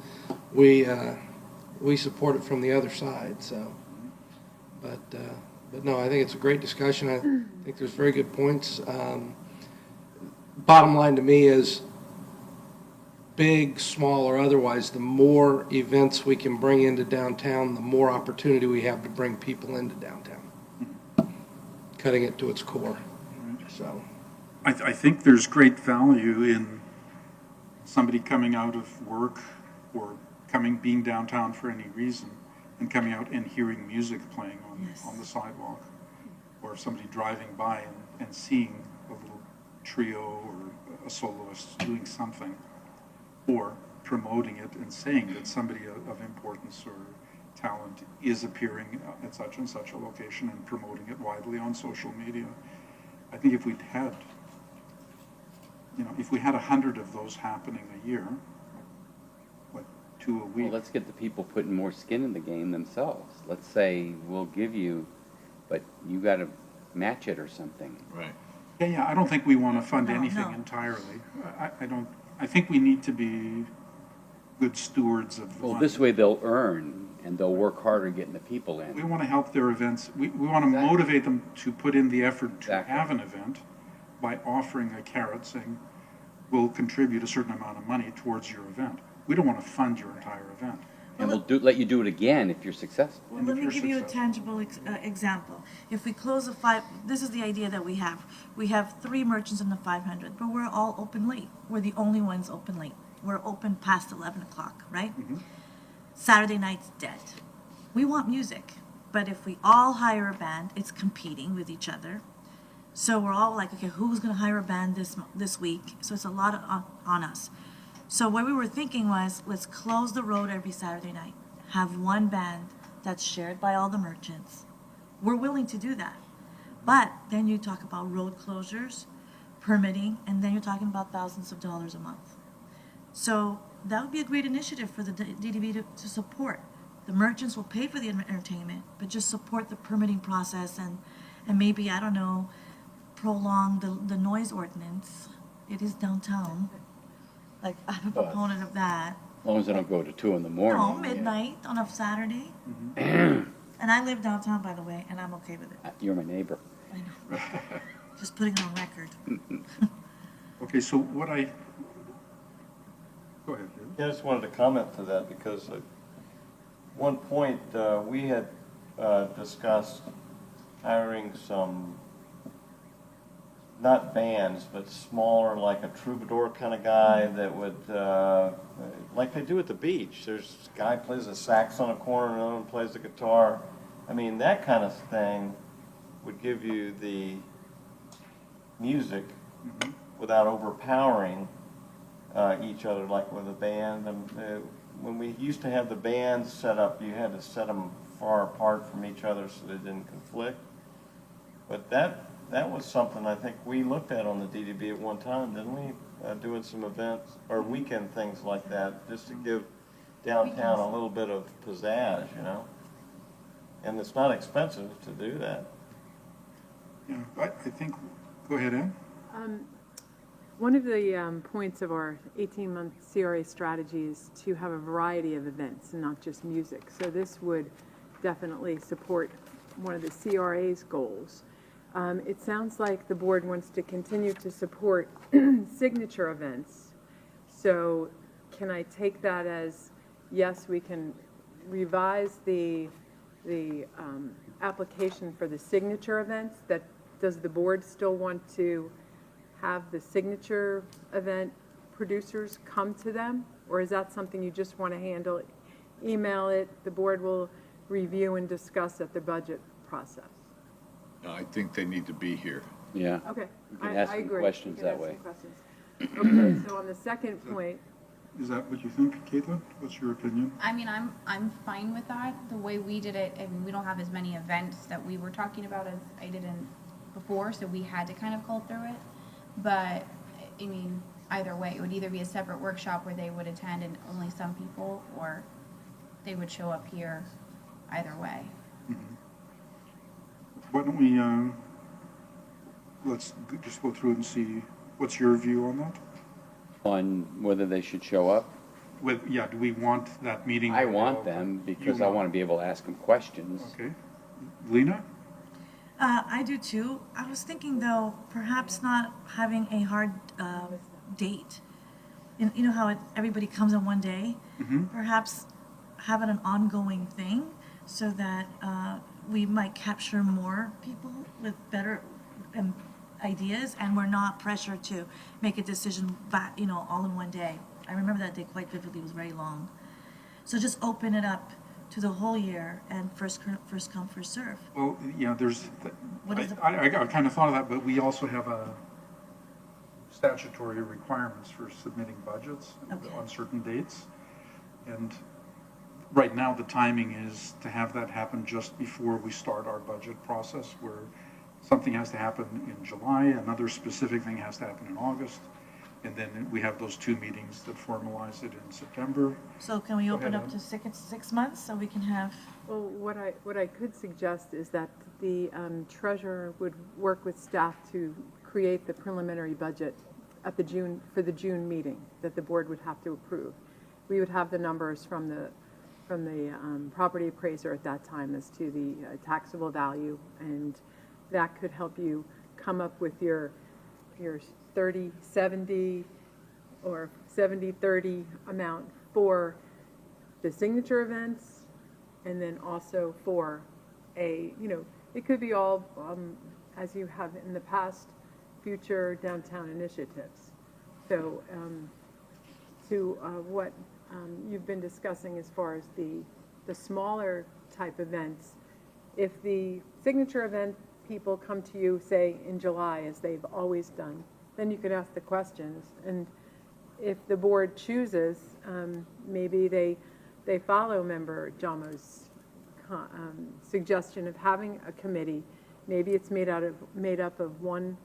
support it from the other side. So, but no, I think it's a great discussion. I think there's very good points. Bottom line to me is, big, small, or otherwise, the more events we can bring into downtown, the more opportunity we have to bring people into downtown, cutting it to its core. So, I think there's great value in somebody coming out of work or being downtown for any reason and coming out and hearing music playing on the sidewalk, or somebody driving by and seeing a little trio or a soloist doing something, or promoting it and saying that somebody of importance or talent is appearing at such and such a location and promoting it widely on social media. I think if we had 100 of those happening a year, 2 a week. Well, let's get the people putting more skin in the game themselves. Let's say we'll give you, but you got to match it or something. Right. Yeah, I don't think we want to fund anything entirely. I think we need to be good stewards of the money. This way they'll earn and they'll work harder getting the people in. We want to help their events. We want to motivate them to put in the effort to have an event by offering a carrot saying, we'll contribute a certain amount of money towards your event. We don't want to fund your entire event. And we'll let you do it again if you're successful. Well, let me give you a tangible example. If we close the this is the idea that we have. We have 3 merchants in the 500, but we're all open late. We're the only ones open late. We're open past 11 o'clock, right? Mm-hmm. Saturday night's dead. We want music, but if we all hire a band, it's competing with each other. So we're all like, okay, who's going to hire a band this week? So it's a lot on us. So what we were thinking was, let's close the road every Saturday night. Have one band that's shared by all the merchants. We're willing to do that. But then you talk about road closures, permitting, and then you're talking about thousands of dollars a month. So that would be a great initiative for the DDB to support. The merchants will pay for the entertainment, but just support the permitting process and maybe, I don't know, prolong the noise ordinance. It is downtown. Like, I'm a proponent of that. As long as they don't go to 2 in the morning. No, midnight on a Saturday. Mm-hmm. And I live downtown, by the way, and I'm okay with it. You're my neighbor. I know. Just putting it on record. Okay, so go ahead. Yeah, I just wanted to comment to that because at one point we had discussed hiring some, not bands, but smaller, like a troubadour kind of guy that would, like they do at the beach. There's a guy plays a sax on a corner and another one plays the guitar. I mean, that kind of thing would give you the music without overpowering each other, like with a band. When we used to have the bands set up, you had to set them far apart from each other so they didn't conflict. But that was something I think we looked at on the DDB at one time, didn't we? Doing some events or weekend things like that, just to give downtown a little bit of pizzazz, you know? And it's not expensive to do that. Yeah, I think, go ahead, Ann. One of the points of our 18-month CRA strategy is to have a variety of events and not just music. So this would definitely support one of the CRA's goals. It sounds like the board wants to continue to support signature events. So can I take that as, yes, we can revise the application for the signature events? That, does the board still want to have the signature event producers come to them? Or is that something you just want to handle, email it, the board will review and discuss at the budget process? No, I think they need to be here. Yeah. Okay, You can I ask them agree. questions You can that ask way. some questions. Okay, so on the second point, Is that what you think, Caitlin? What's your opinion? I mean, I'm fine with that. The way we did it, I mean, we don't have as many events that we were talking about as I did before, so we had to kind of cull through it. But, I mean, either way, it would either be a separate workshop where they would attend and only some people, or they would show up here, either way. Why don't we, let's just go through and see, what's your view on that? On whether they should show up? Yeah, do we want that meeting? I want them because I want to be able to ask them questions. Okay. Lena? I do too. I was thinking though, perhaps not having a hard date. You know how everybody comes on one day? Perhaps have it an ongoing thing so that we might capture more people with better ideas, and we're not pressured to make a decision back, all in one day. I remember that day quite vividly. It was very long. So just open it up to the whole year and first come, first serve. Well, yeah, there's, What is I kind of thought of that, but we also have statutory requirements for submitting budgets Okay. on certain dates. And right now, the timing is to have that happen just before we start our budget process, where something has to happen in July, another specific thing has to happen in August, and then we have those two meetings that formalize it in September. So can we Go open ahead, up to 6 months so we can have? well, what I could suggest is that the treasurer would work with staff to create the preliminary budget at for the June meeting that the board would have to approve. We would have the numbers from the property appraiser at that time as to the taxable value, and that could help you come up with your 30-70 or 70-30 amount for the signature events, and then also for it could be all, as you have in the past, future downtown initiatives. So to what you've been discussing as far as the smaller type events, if the signature event people come to you, say, in July, as they've always done, then you can ask the questions. And if the board chooses, maybe they follow Member Jamo's suggestion of having a committee. Maybe it's made up of one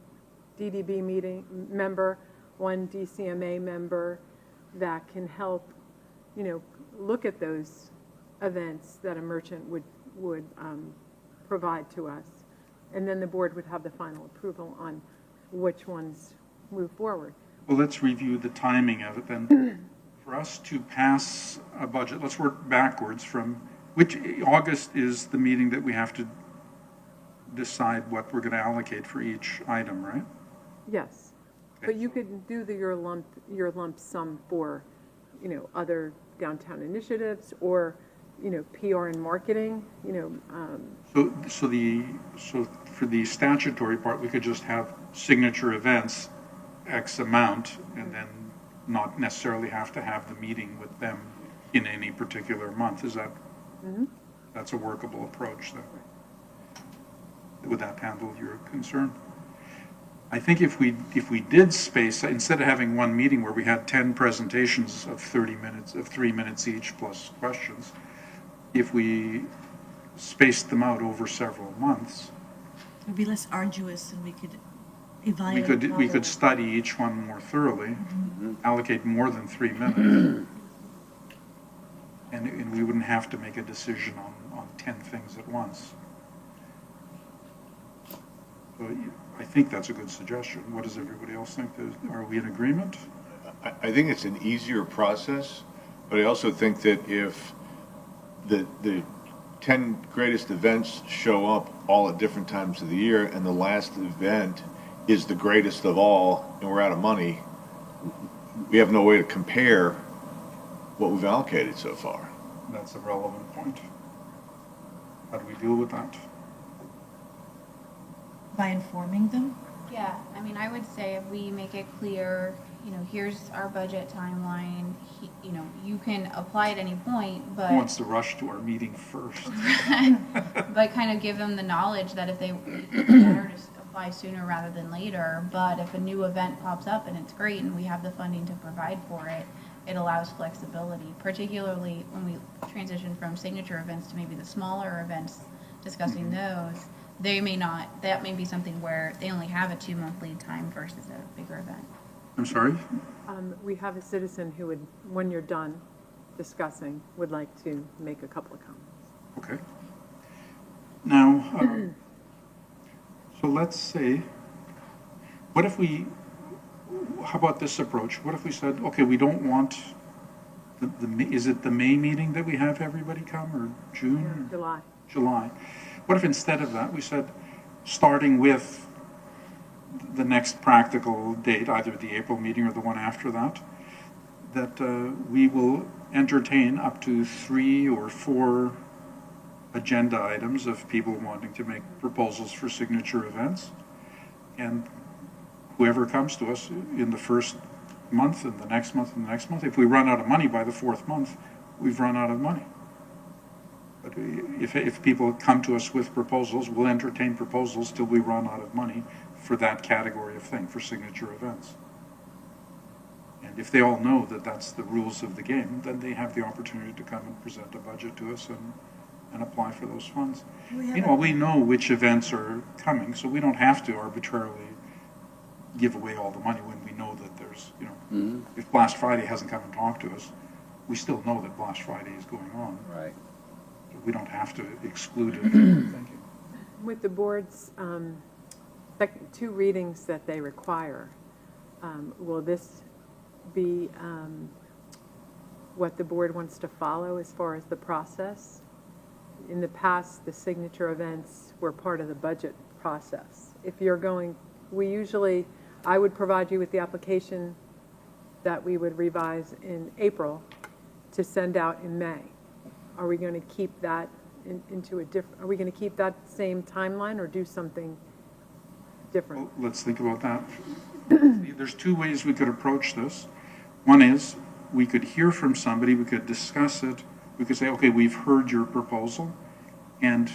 DDB member, one DCMA member that can help, look at those events that a merchant would provide to us. And then the board would have the final approval on which ones move forward. Well, let's review the timing of it then. For us to pass a budget, let's work backwards from which August is the meeting that we have to decide what we're going to allocate for each item, right? Yes, but you could do your lump sum for, other downtown initiatives or, PR and marketing, So for the statutory part, we could just have signature events, X amount, and then not necessarily have to have the meeting with them in any particular month. Is that, that's a workable approach then? Would that handle your concern? I think if we did space, instead of having one meeting where we had 10 presentations of 30 minutes, of 3 minutes each plus questions, if we spaced them out over several months, It would be less arduous, and we could evaluate. we could study each one more thoroughly, allocate more than 3 minutes, and we wouldn't have to make a decision on 10 things at once. So I think that's a good suggestion. What does everybody else think? Are we in agreement? I think it's an easier process, but I also think that if the 10 greatest events show up all at different times of the year, and the last event is the greatest of all, and we're out of money, we have no way to compare what we've allocated so far. That's a relevant point. How do we deal with that? By informing them? Yeah, I mean, I would say if we make it clear, you know, here's our budget timeline, you know, you can apply at any point, but. Who wants to rush to our meeting first? But kind of give them the knowledge that if they, it's better to apply sooner rather than later, but if a new event pops up and it's great and we have the funding to provide for it, it allows flexibility, particularly when we transition from signature events to maybe the smaller events, discussing those. They may not, that may be something where they only have a 2-month lead time versus a bigger event. I'm sorry? We have a citizen who would, when you're done discussing, would like to make a couple of comments. Okay. Now, so let's say, what if we, how about this approach? What if we said, okay, we don't want, is it the May meeting that we have everybody come, or June? July. July. What if instead of that, we said, starting with the next practical date, either the April meeting or the one after that, that we will entertain up to 3 or 4 agenda items of people wanting to make proposals for signature events. And whoever comes to us in the first month and the next month and the next month, if we run out of money by the 4th month, we've run out of money. But if people come to us with proposals, we'll entertain proposals till we run out of money for that category of thing, for signature events. And if they all know that that's the rules of the game, then they have the opportunity to come and present a budget to us and apply for those funds. Meanwhile, we know which events are coming, so we don't have to arbitrarily give away all the money when we know that there's, you know, if Blast Friday hasn't come and talked to us, we still know that Blast Friday is going on. Right. We don't have to exclude it. Thank you. With the board's 2 readings that they require, will this be what the board wants to follow as far as the process? In the past, the signature events were part of the budget process. If you're going, I would provide you with the application that we would revise in April to send out in May. Are we going to keep that into a different, are we going to keep that same timeline or do something different? Well, let's think about that. There's 2 ways we could approach this. One is we could hear from somebody, we could discuss it, we could say, okay, we've heard your proposal, and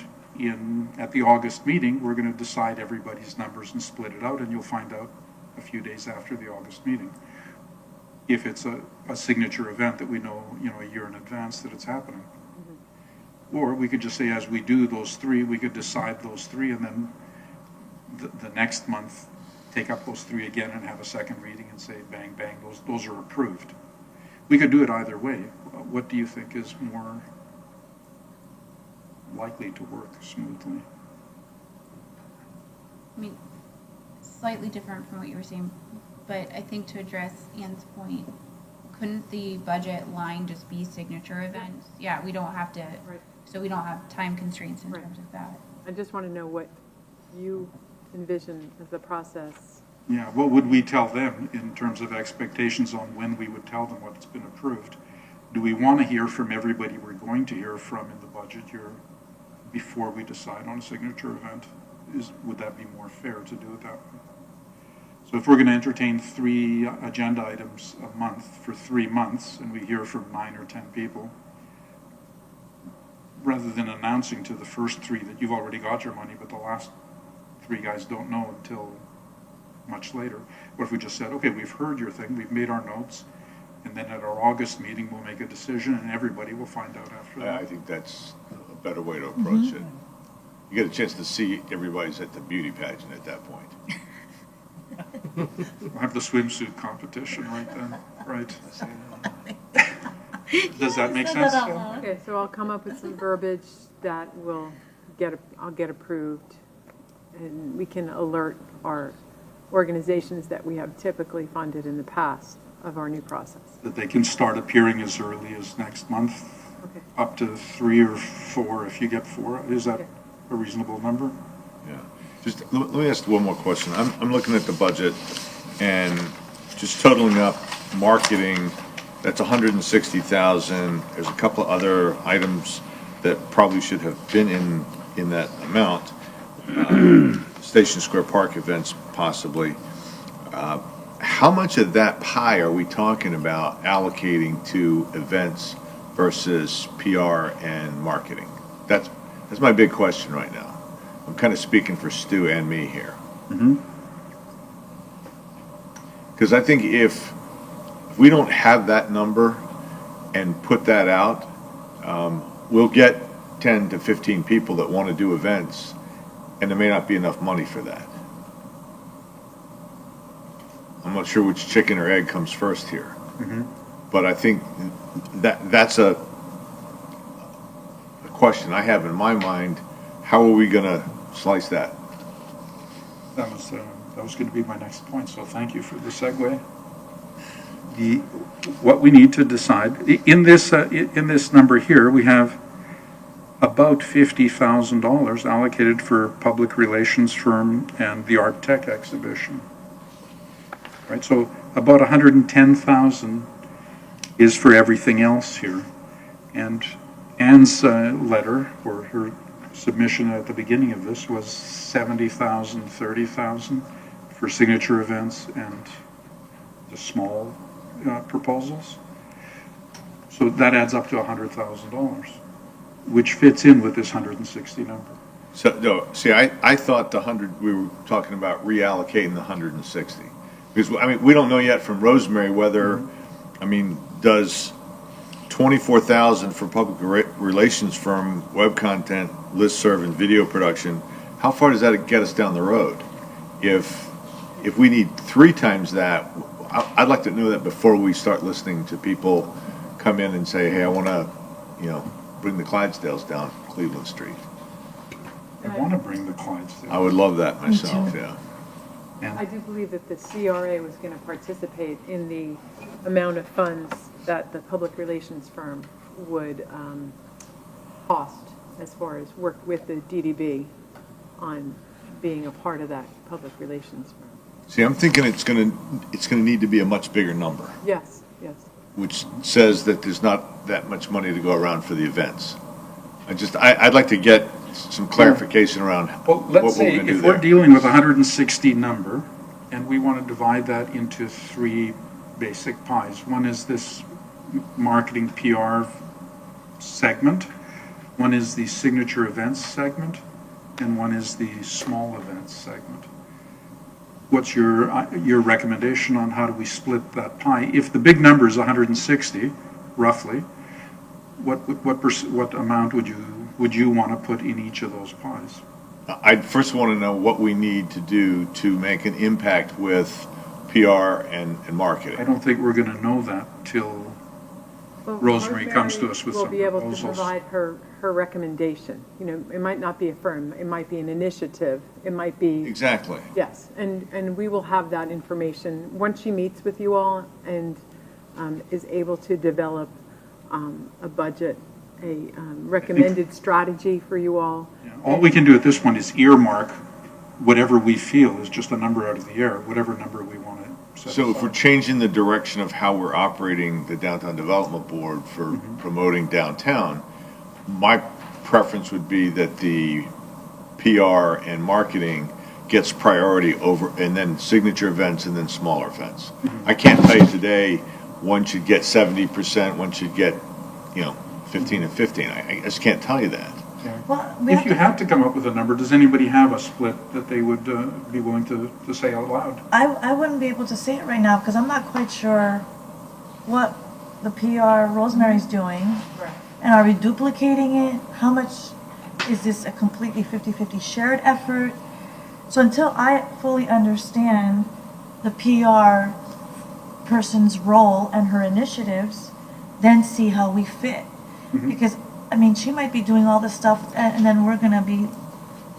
at the August meeting, we're going to decide everybody's numbers and split it out, and you'll find out a few days after the August meeting. If it's a signature event that we know, a year in advance that it's happening. Or we could just say, as we do those 3, we could decide those 3, and then the next month take up those 3 again and have a second reading and say, bang, bang, those are approved. We could do it either way. What do you think is more likely to work smoothly? I mean, slightly different from what you were saying, but I think to address Ann's point, couldn't the budget line just be signature events? Yeah, we don't have to, Right. so we don't have time constraints in Right. terms of that. I just want to know what you envision as the process. Yeah, what would we tell them in terms of expectations on when we would tell them what's been approved? Do we want to hear from everybody we're going to hear from in the budget year before we decide on a signature event? Would that be more fair to do it that way? So if we're going to entertain 3 agenda items a month for 3 months, and we hear from 9 or 10 people, rather than announcing to the first 3 that you've already got your money, but the last 3 guys don't know until much later, what if we just said, okay, we've heard your thing, we've made our notes, and then at our August meeting, we'll make a decision, and everybody will find out after that. I think that's a better way to approach it. You get a chance to see everybody's at the beauty pageant at that point. We'll have the swimsuit competition right then, right? Does that make sense? Okay, so I'll come up with some verbiage that I'll get approved, and we can alert our organizations that we have typically funded in the past of our new process. That they can start appearing as early as next month? Okay. up to 3 or 4 if you get 4. Is that a reasonable number? Yeah. Just, let me ask one more question. I'm looking at the budget and just totaling up marketing, that's 160,000. There's a couple of other items that probably should have been in that amount. Station Square Park events possibly. How much of that pie are we talking about allocating to events versus PR and marketing? That's my big question right now. I'm kind of speaking for Stu and me here. Because I think if we don't have that number and put that out, we'll get 10 to 15 people that want to do events, and there may not be enough money for that. I'm not sure which chicken or egg comes first here. But I think that's a question I have in my mind. How are we going to slice that? That was going to be my next point, so thank you for the segue. What we need to decide, in this number here, we have about $50,000 allocated for public relations firm and the Art Tech exhibition. Right, so about 110,000 is for everything else here. And Anne's letter, or her submission at the beginning of this, was 70,000, 30,000 for signature events and the small proposals. So that adds up to $100,000, which fits in with this 160 number. So, no, see, I thought we were talking about reallocating the 160. Because, I mean, we don't know yet from Rosemary whether, I mean, does 24,000 for public relations firm, web content, listserv, and video production, how far does that get us down the road? If we need 3 times that, I'd like to know that before we start listening to people come in and say, hey, I want to, bring the Clydesdales down Cleveland Street. I want to bring the Clydesdales. I would love that myself, yeah. I do believe that the CRA was going to participate in the amount of funds that the public relations firm would cost as far as work with the DDB on being a part of that public relations firm. See, I'm thinking it's going to need to be a much bigger number. Yes, yes. Which says that there's not that much money to go around for the events. I'd like to get some clarification around Well, what we're let's say going to do if we're there. dealing with a 160 number, and we want to divide that into 3 basic pies. One is this marketing PR segment, one is the signature events segment, and one is the small events segment. What's your recommendation on how do we split that pie? If the big number is 160, roughly, what amount would you want to put in each of those pies? I'd first want to know what we need to do to make an impact with PR and marketing. I don't think we're going to know that till Rosemary comes to us with some will be able to proposals. provide her recommendation. It might not be a firm, it might be an initiative, it might be. Exactly. Yes, and we will have that information once she meets with you all and is able to develop a budget, a recommended strategy for you all. Yeah, all we can do at this point is earmark whatever we feel is just a number out of the air, whatever number we want to set So if aside. we're changing the direction of how we're operating the Downtown Development Board for promoting downtown, my preference would be that the PR and marketing gets priority over, and then signature events and then smaller events. I can't tell you today, one should get 70%, one should get, 15 and 15. I just can't tell you that. Well, If you had to come up with a number, does anybody have a split that they would be willing to say out loud? I wouldn't be able to say it right now because I'm not quite sure what the PR Rosemary's doing. Right. And are we duplicating it? How much is this a completely 50-50 shared effort? So until I fully understand the PR person's role and her initiatives, then see how we fit. Because, she might be doing all this stuff and then we're going to be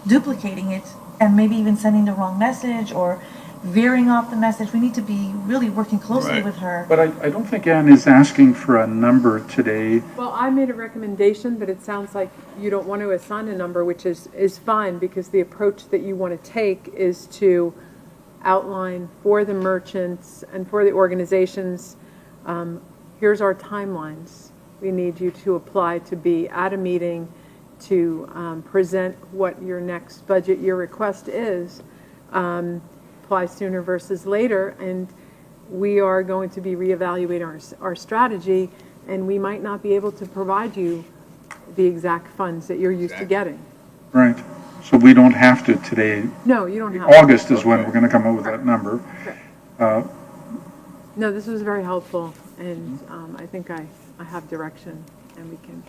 duplicating it and maybe even sending the wrong message or veering off the message. We need to be really working closely Right. with her. But I don't think Ann is asking for a number today. Well, I made a recommendation, but it sounds like you don't want to assign a number, which is fine, because the approach that you want to take is to outline for the merchants and for the organizations, here's our timelines. We need you to apply to be at a meeting, to present what your next budget year request is, apply sooner versus later, and we are going to be reevaluating our strategy, and we might not be able to provide you the exact funds that you're used to getting. Right. So we don't have to today. No, you don't have to. August is when we're going to come up with that number. No, this was very helpful, and I think I have direction, and we can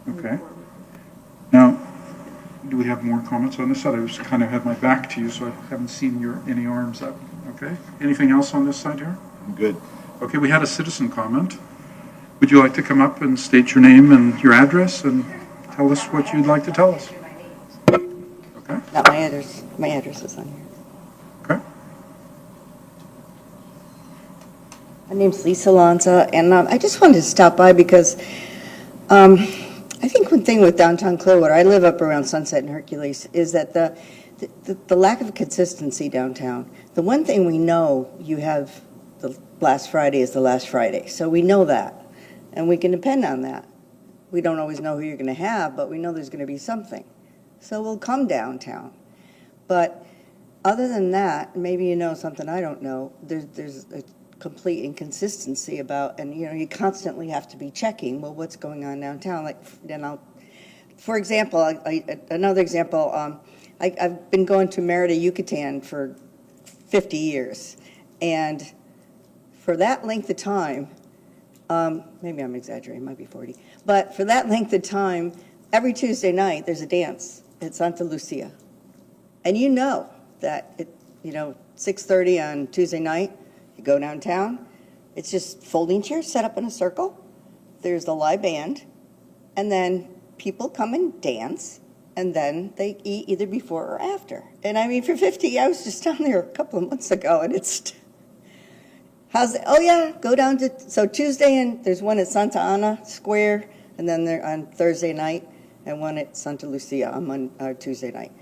move Okay. forward. Now, do we have more comments on this side? I was kind of had my back to you, so I haven't seen any arms up. Okay. Anything else on this side here? Good. Okay, we had a citizen comment. Would you like to come up and state your name and your address and tell us what you'd like to tell us? Okay. Not my address. My address is on here. Okay. My name's Lisa Lanza, and I just wanted to stop by because I think one thing with downtown Clearwater, I live up around Sunset and Hercules, is that the lack of consistency downtown. The one thing we know, you have the last Friday is the last Friday, so we know that, and we can depend on that. We don't always know who you're going to have, but we know there's going to be something. So we'll come downtown. But other than that, maybe you know something I don't know, there's a complete inconsistency about, and you constantly have to be checking, well, what's going on downtown? Like, for example, another example, I've been going to Merida, Yucatan for 50 years. And for that length of time, maybe I'm exaggerating, it might be 40, but for that length of time, every Tuesday night, there's a dance at Santa Lucia. And you know that, 6:30 on Tuesday night, you go downtown, it's just folding chairs set up in a circle. There's the live band, and then people come and dance, and then they eat either before or after. And I mean, for 50, I was just down there a couple of months ago, and it's, oh yeah, go down to, so Tuesday, and there's one at Santa Ana Square, and then they're on Thursday night, and one at Santa Lucia on Tuesday night.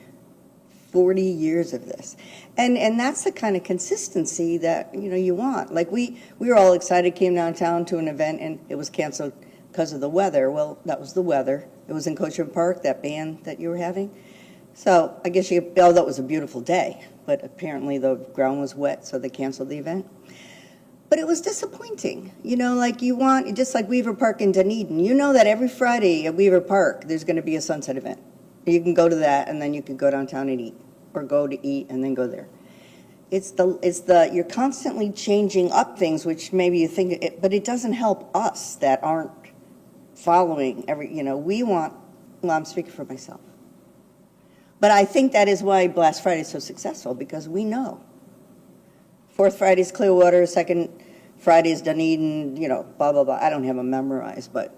40 years of this. And that's the kind of consistency that, you want. Like we were all excited, came downtown to an event, and it was canceled because of the weather. Well, that was the weather. It was in Coachman Park, that band that you were having. So I guess that was a beautiful day, but apparently the ground was wet, so they canceled the event. But it was disappointing. Like you want, just like Weaver Park in Dunedin, you know that every Friday at Weaver Park, there's going to be a sunset event. You can go to that, and then you can go downtown and eat, or go to eat and then go there. You're constantly changing up things, which maybe you think, but it doesn't help us that aren't following I'm speaking for myself. But I think that is why Last Friday is so successful, because we know. Fourth Friday is Clearwater, second Friday is Dunedin, blah, blah, blah. I don't have them memorized, but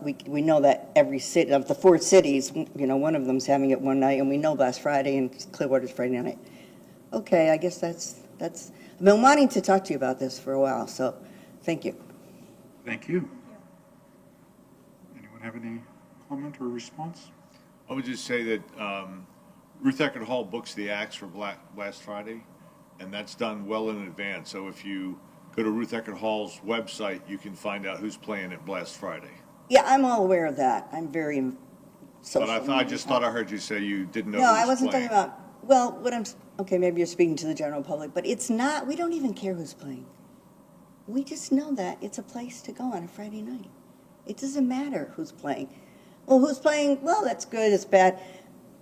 we know that every city, of the four cities, one of them's having it one night, and we know Last Friday and Clearwater's Friday night. Okay, I guess that's. I've been wanting to talk to you about this for a while, so thank you. Thank you. Anyone have any comment or response? I would just say that Ruth Eckerd Hall books the acts for Last Friday, and that's done well in advance. So if you go to Ruth Eckerd Hall's website, you can find out who's playing it Last Friday. Yeah, I'm all aware of that. I'm very social. But I just thought I heard you say you didn't know No, who was I wasn't playing. talking about, well, okay, maybe you're speaking to the general public, but it's not, we don't even care who's playing. We just know that it's a place to go on a Friday night. It doesn't matter who's playing. Well, who's playing? Well, that's good, it's bad.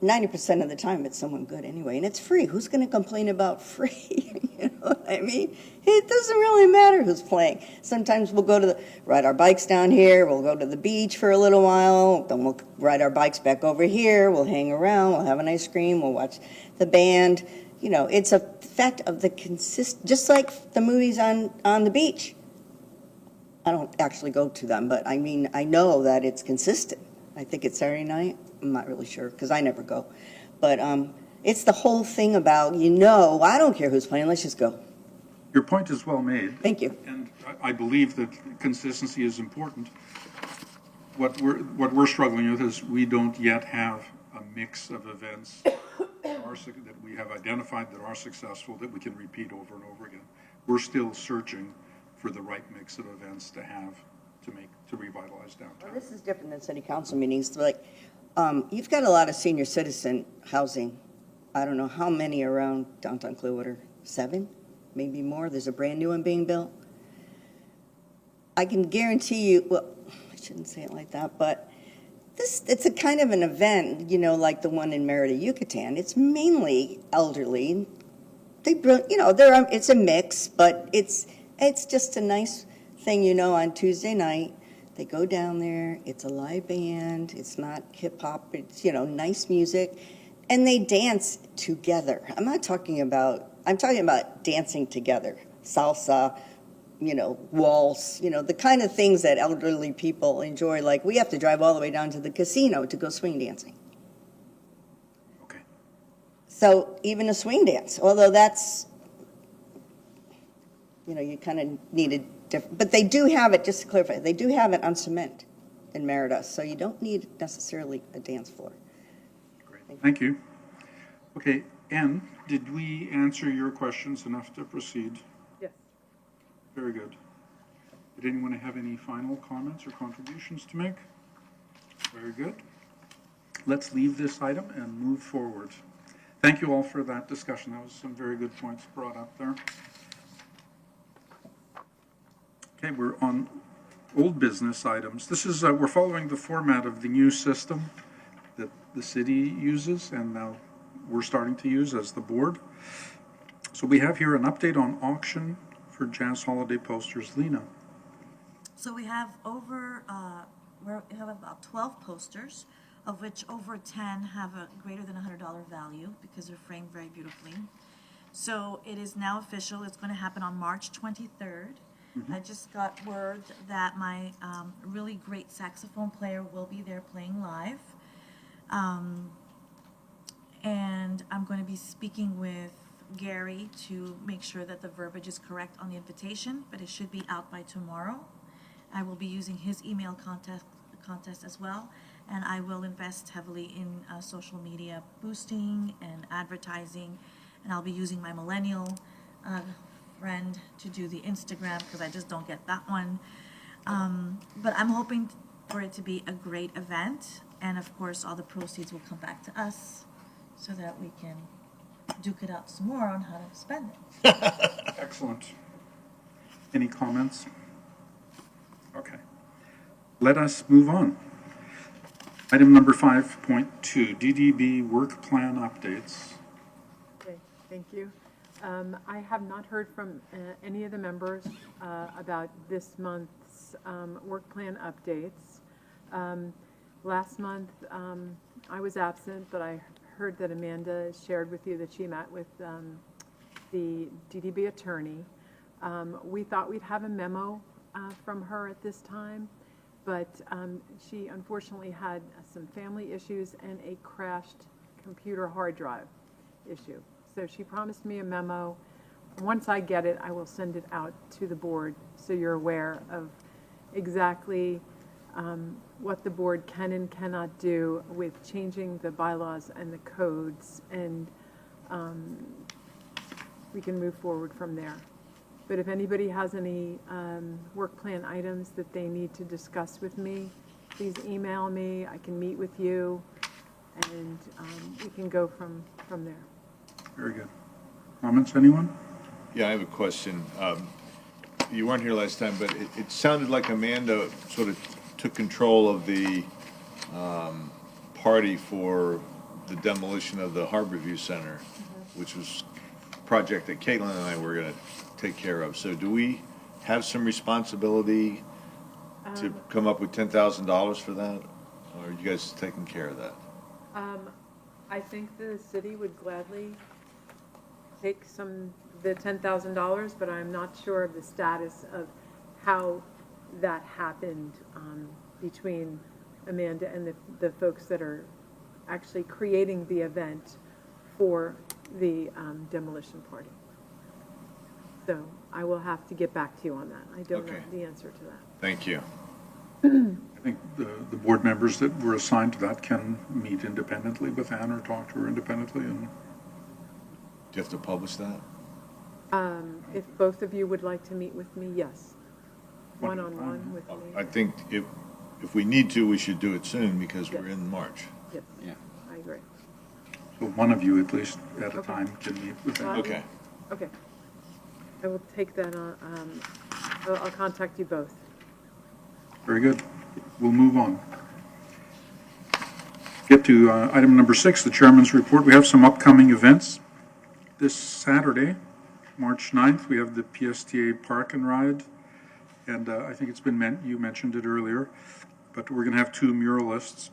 90% of the time it's someone good anyway, and it's free. Who's going to complain about free? You know what I mean? It doesn't really matter who's playing. Sometimes we'll ride our bikes down here, we'll go to the beach for a little while, then we'll ride our bikes back over here, we'll hang around, we'll have an ice cream, we'll watch the band. It's a fact of the just like the movies on the beach. I don't actually go to them, but I mean, I know that it's consistent. I think it's Saturday night. I'm not really sure because I never go. But It's the whole thing about, I don't care who's playing, let's just go. Your point is well made. Thank you. And I believe that consistency is important. What we're struggling with is we don't yet have a mix of events that we have identified that are successful, that we can repeat over and over again. We're still searching for the right mix of events to have to revitalize downtown. Well, this is different than city council meetings. Like, you've got a lot of senior citizen housing. I don't know how many around downtown Clearwater. 7, maybe more. There's a brand new one being built. I can guarantee you, well, I shouldn't say it like that, but it's a kind of an event, like the one in Merida, Yucatan. It's mainly elderly. It's a mix, but it's just a nice thing, on Tuesday night. They go down there, it's a live band, it's not hip hop, it's, nice music, and they dance together. I'm talking about dancing together. Salsa, waltz, the kind of things that elderly people enjoy. Like, we have to drive all the way down to the casino to go swing dancing. Okay. So even a swing dance, although that's, you kind of need a different, but they do have it, just to clarify, they do have it on cement in Merida, so you don't need necessarily a dance floor. Great, thank you. Okay, Ann, did we answer your questions enough to proceed? Yes. Very good. Did anyone have any final comments or contributions to make? Very good. Let's leave this item and move forward. Thank you all for that discussion. That was some very good points brought up there. Okay, we're on old business items. This is, we're following the format of the new system that the city uses and now we're starting to use as the board. So we have here an update on auction for Jazz Holiday posters. Lena. So we have we have about 12 posters, of which over 10 have a greater than $100 value because they're framed very beautifully. So it is now official. It's going to happen on March 23rd. I just got word that my really great saxophone player will be there playing live. And I'm going to be speaking with Gary to make sure that the verbiage is correct on the invitation, but it should be out by tomorrow. I will be using his email contest as well, and I will invest heavily in social media boosting and advertising, and I'll be using my millennial friend to do the Instagram because I just don't get that one. But I'm hoping for it to be a great event, and of course all the proceeds will come back to us so that we can duke it out some more on how to spend it. Excellent. Any comments? Okay. Let us move on. Item number 5.2, DDB work plan updates. Okay, thank you. I have not heard from any of the members about this month's work plan updates. Last month, I was absent, but I heard that Amanda shared with you that she met with the DDB attorney. We thought we'd have a memo from her at this time, but she unfortunately had some family issues and a crashed computer hard drive issue. So she promised me a memo. Once I get it, I will send it out to the board so you're aware of exactly what the board can and cannot do with changing the bylaws and the codes, and we can move forward from there. But if anybody has any work plan items that they need to discuss with me, please email me. I can meet with you, and we can go from there. Very good. Comments, anyone? Yeah, I have a question. You weren't here last time, but it sounded like Amanda sort of took control of the party for the demolition of the Harborview Center, which was a project that Caitlin and I were going to take care of. So do we have some responsibility to come up with $10,000 for that? Or are you guys taking care of that? I think the city would gladly take the $10,000, but I'm not sure of the status of how that happened between Amanda and the folks that are actually creating the event for the demolition party. So I will have to get back to you on that. I don't know Okay. the answer to that. Thank you. I think the board members that were assigned to that can meet independently with Ann or talk to her independently. And Do you have to publish that? If both of you would like to meet with me, yes. One-on-one with I me. think if we need to, we should do it soon because we're in March. Yes, Yeah. I agree. so one of you, at least at a Okay. time, can meet with Ann. Okay. Okay. I will take that on, I'll contact you both. Very good. We'll move on. Get to item number 6, the chairman's report. We have some upcoming events. This Saturday, March 9th, we have the PSTA Park and Ride. And I think it's been you mentioned it earlier, but we're going to have 2 muralists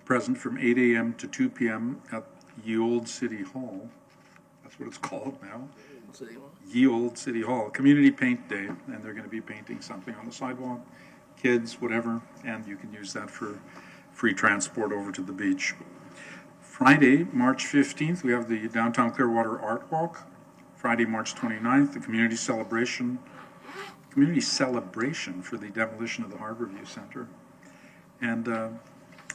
present from 8 a.m. to 2 p.m. at Ye Olde City Hall. That's what it's called now. Ye Olde City Hall, Community Paint Day, and they're going to be painting something on the sidewalk, kids, whatever, and you can use that for free transport over to the beach. Friday, March 15th, we have the Downtown Clearwater Art Walk. Friday, March 29th, the community celebration for the demolition of the Harborview Center. And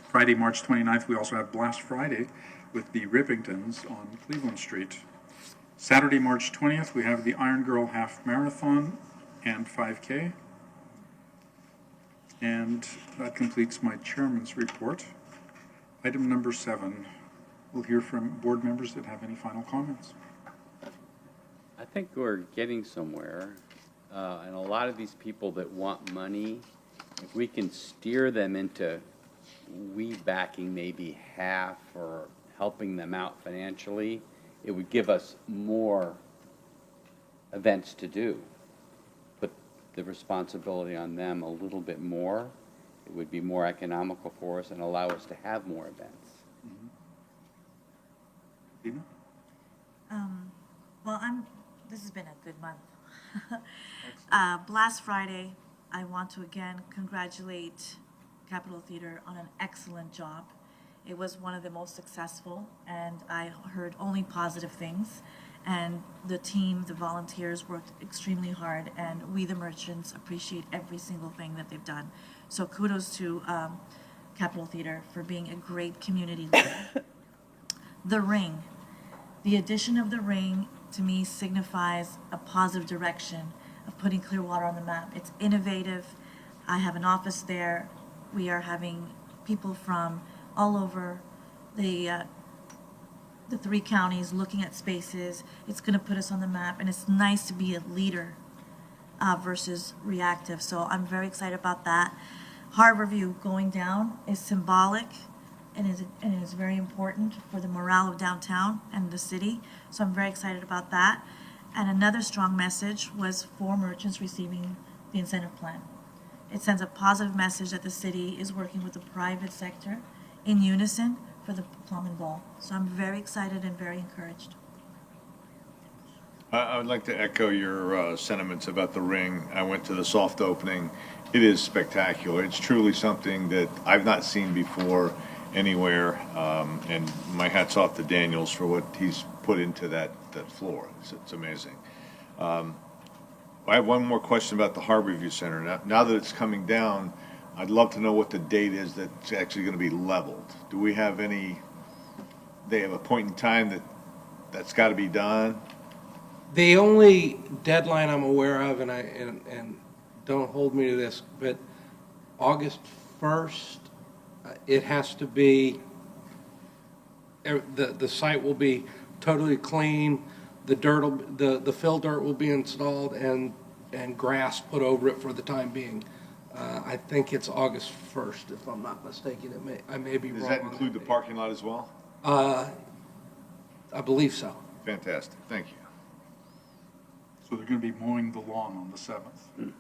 Friday, March 29th, we also have Blast Friday with the Rippingtons on Cleveland Street. Saturday, March 20th, we have the Iron Girl Half Marathon and 5K. And that completes my chairman's report. Item number 7, we'll hear from board members that have any final comments. I think we're getting somewhere, and a lot of these people that want money, if we can steer them into backing maybe half or helping them out financially, it would give us more events to do. Put the responsibility on them a little bit more. It would be more economical for us and allow us to have more events. Dina? Well, this has been a good month. Blast Friday, I want to again congratulate Capitol Theater on an excellent job. It was one of the most successful, and I heard only positive things. And the team, the volunteers worked extremely hard, and we, the merchants, appreciate every single thing that they've done. So kudos to Capitol Theater for being a great community leader. The Ring. The addition of the Ring, to me, signifies a positive direction of putting Clearwater on the map. It's innovative. I have an office there. We are having people from all over the 3 counties looking at spaces. It's going to put us on the map, and it's nice to be a leader versus reactive. So I'm very excited about that. Harborview going down is symbolic and is very important for the morale of downtown and the city. So I'm very excited about that. And another strong message was for merchants receiving the incentive plan. It sends a positive message that the city is working with the private sector in unison for the plum and ball. So I'm very excited and very encouraged. I would like to echo your sentiments about the Ring. I went to the soft opening. It is spectacular. It's truly something that I've not seen before anywhere, and my hat's off to Daniels for what he's put into that floor. It's amazing. I have one more question about the Harborview Center. Now that it's coming down, I'd love to know what the date is that's actually going to be leveled. Do we have they have a point in time that's got to be done? The only deadline I'm aware of, and don't hold me to this, but August 1st, it has to be, the site will be totally clean, the fill dirt will be installed, and grass put over it for the time being. I think it's August 1st, if I'm not mistaken. I may be wrong. Does that on include the date. parking lot as well? I believe so. Fantastic. Thank you. So they're going to be mowing the lawn on the 7th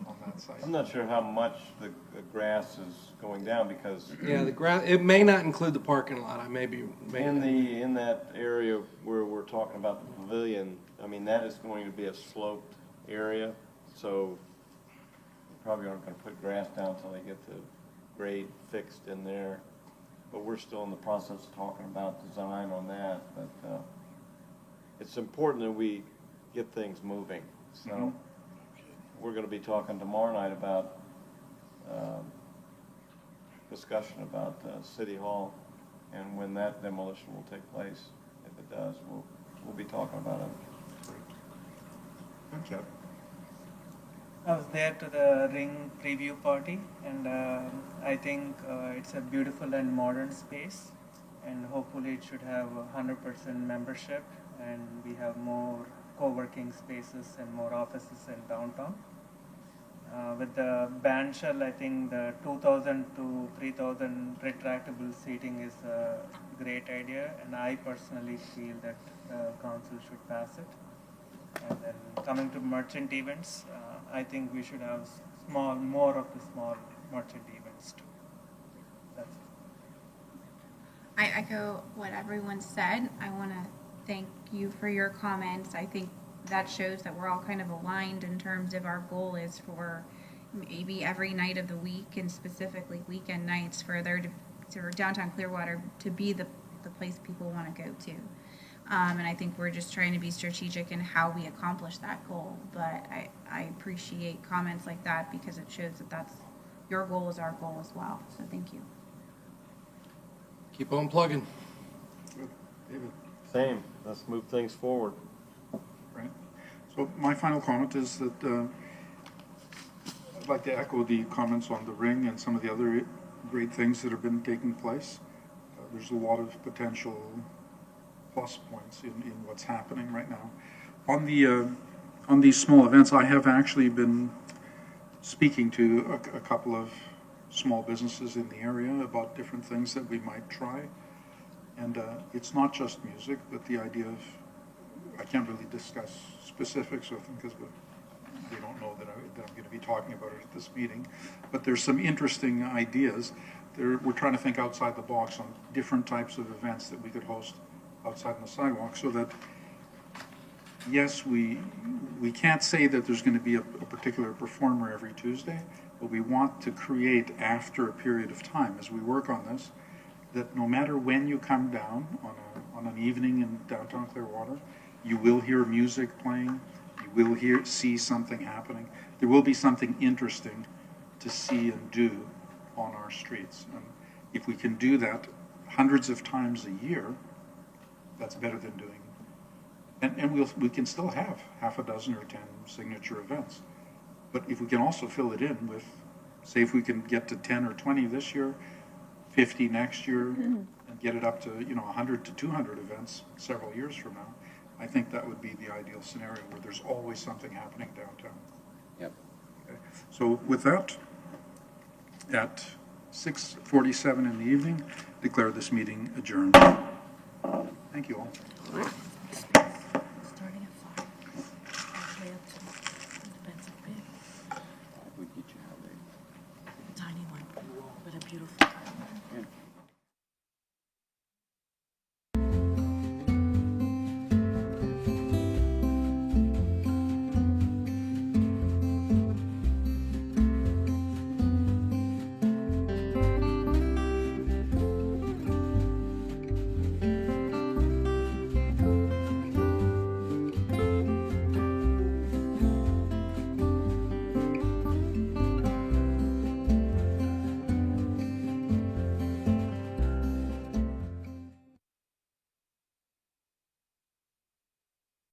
on that site. I'm not sure how much the grass is going down because Yeah, the grass, it may not include the parking lot. I may be. in that area where we're talking about the pavilion, I mean, that is going to be a sloped area, so you probably aren't going to put grass down until they get the grade fixed in there. but we're still in the process of talking about design on that. But it's important that we get things moving. So we're going to be talking tomorrow night about discussion about City Hall and when that demolition will take place. If it does, we'll be talking about it. Thank you. I was there to the Ring preview party, and I think it's a beautiful and modern space, and hopefully it should have 100% membership, and we have more co-working spaces and more offices in downtown. With the band shell, I think the 2,000 to 3,000 retractable seating is a great idea, and I personally feel that the council should pass it. And then coming to merchant events, I think we should have more of the small merchant events too. That's it. I echo what everyone said. I want to thank you for your comments. I think that shows that we're all kind of aligned in terms of our goal is for maybe every night of the week and specifically weekend nights for downtown Clearwater to be the place people want to go to. And I think we're just trying to be strategic in how we accomplish that goal. But I appreciate comments like that because it shows that that's your goal is our goal as well. So thank you. Keep on plugging. Good. David? Same. Let's move things forward. Right. So my final comment is that I'd like to echo the comments on the Ring and some of the other great things that have been taking place. There's a lot of potential plus points in what's happening right now. On these small events, I have actually been speaking to a couple of small businesses in the area about different things that we might try. And it's not just music, but the idea of, I can't really discuss specifics with them because they don't know that I'm going to be talking about it at this meeting. But there's some interesting ideas. We're trying to think outside the box on different types of events that we could host outside on the sidewalk, so that yes, we can't say that there's going to be a particular performer every Tuesday, but we want to create, after a period of time as we work on this, that no matter when you come down on an evening in downtown Clearwater, you will hear music playing, you will see something happening. There will be something interesting to see and do on our streets. And if we can do that hundreds of times a year, that's better than doing. And we can still have half a dozen or 10 signature events. But if we can also fill it in with, say if we can get to 10 or 20 this year, 50 next year, and get it up to 100 to 200 events several years from now, I think that would be the ideal scenario where there's always something happening downtown. Yep. Okay. So with that, at 6:47 in the evening, declare this meeting adjourned. Thank you all.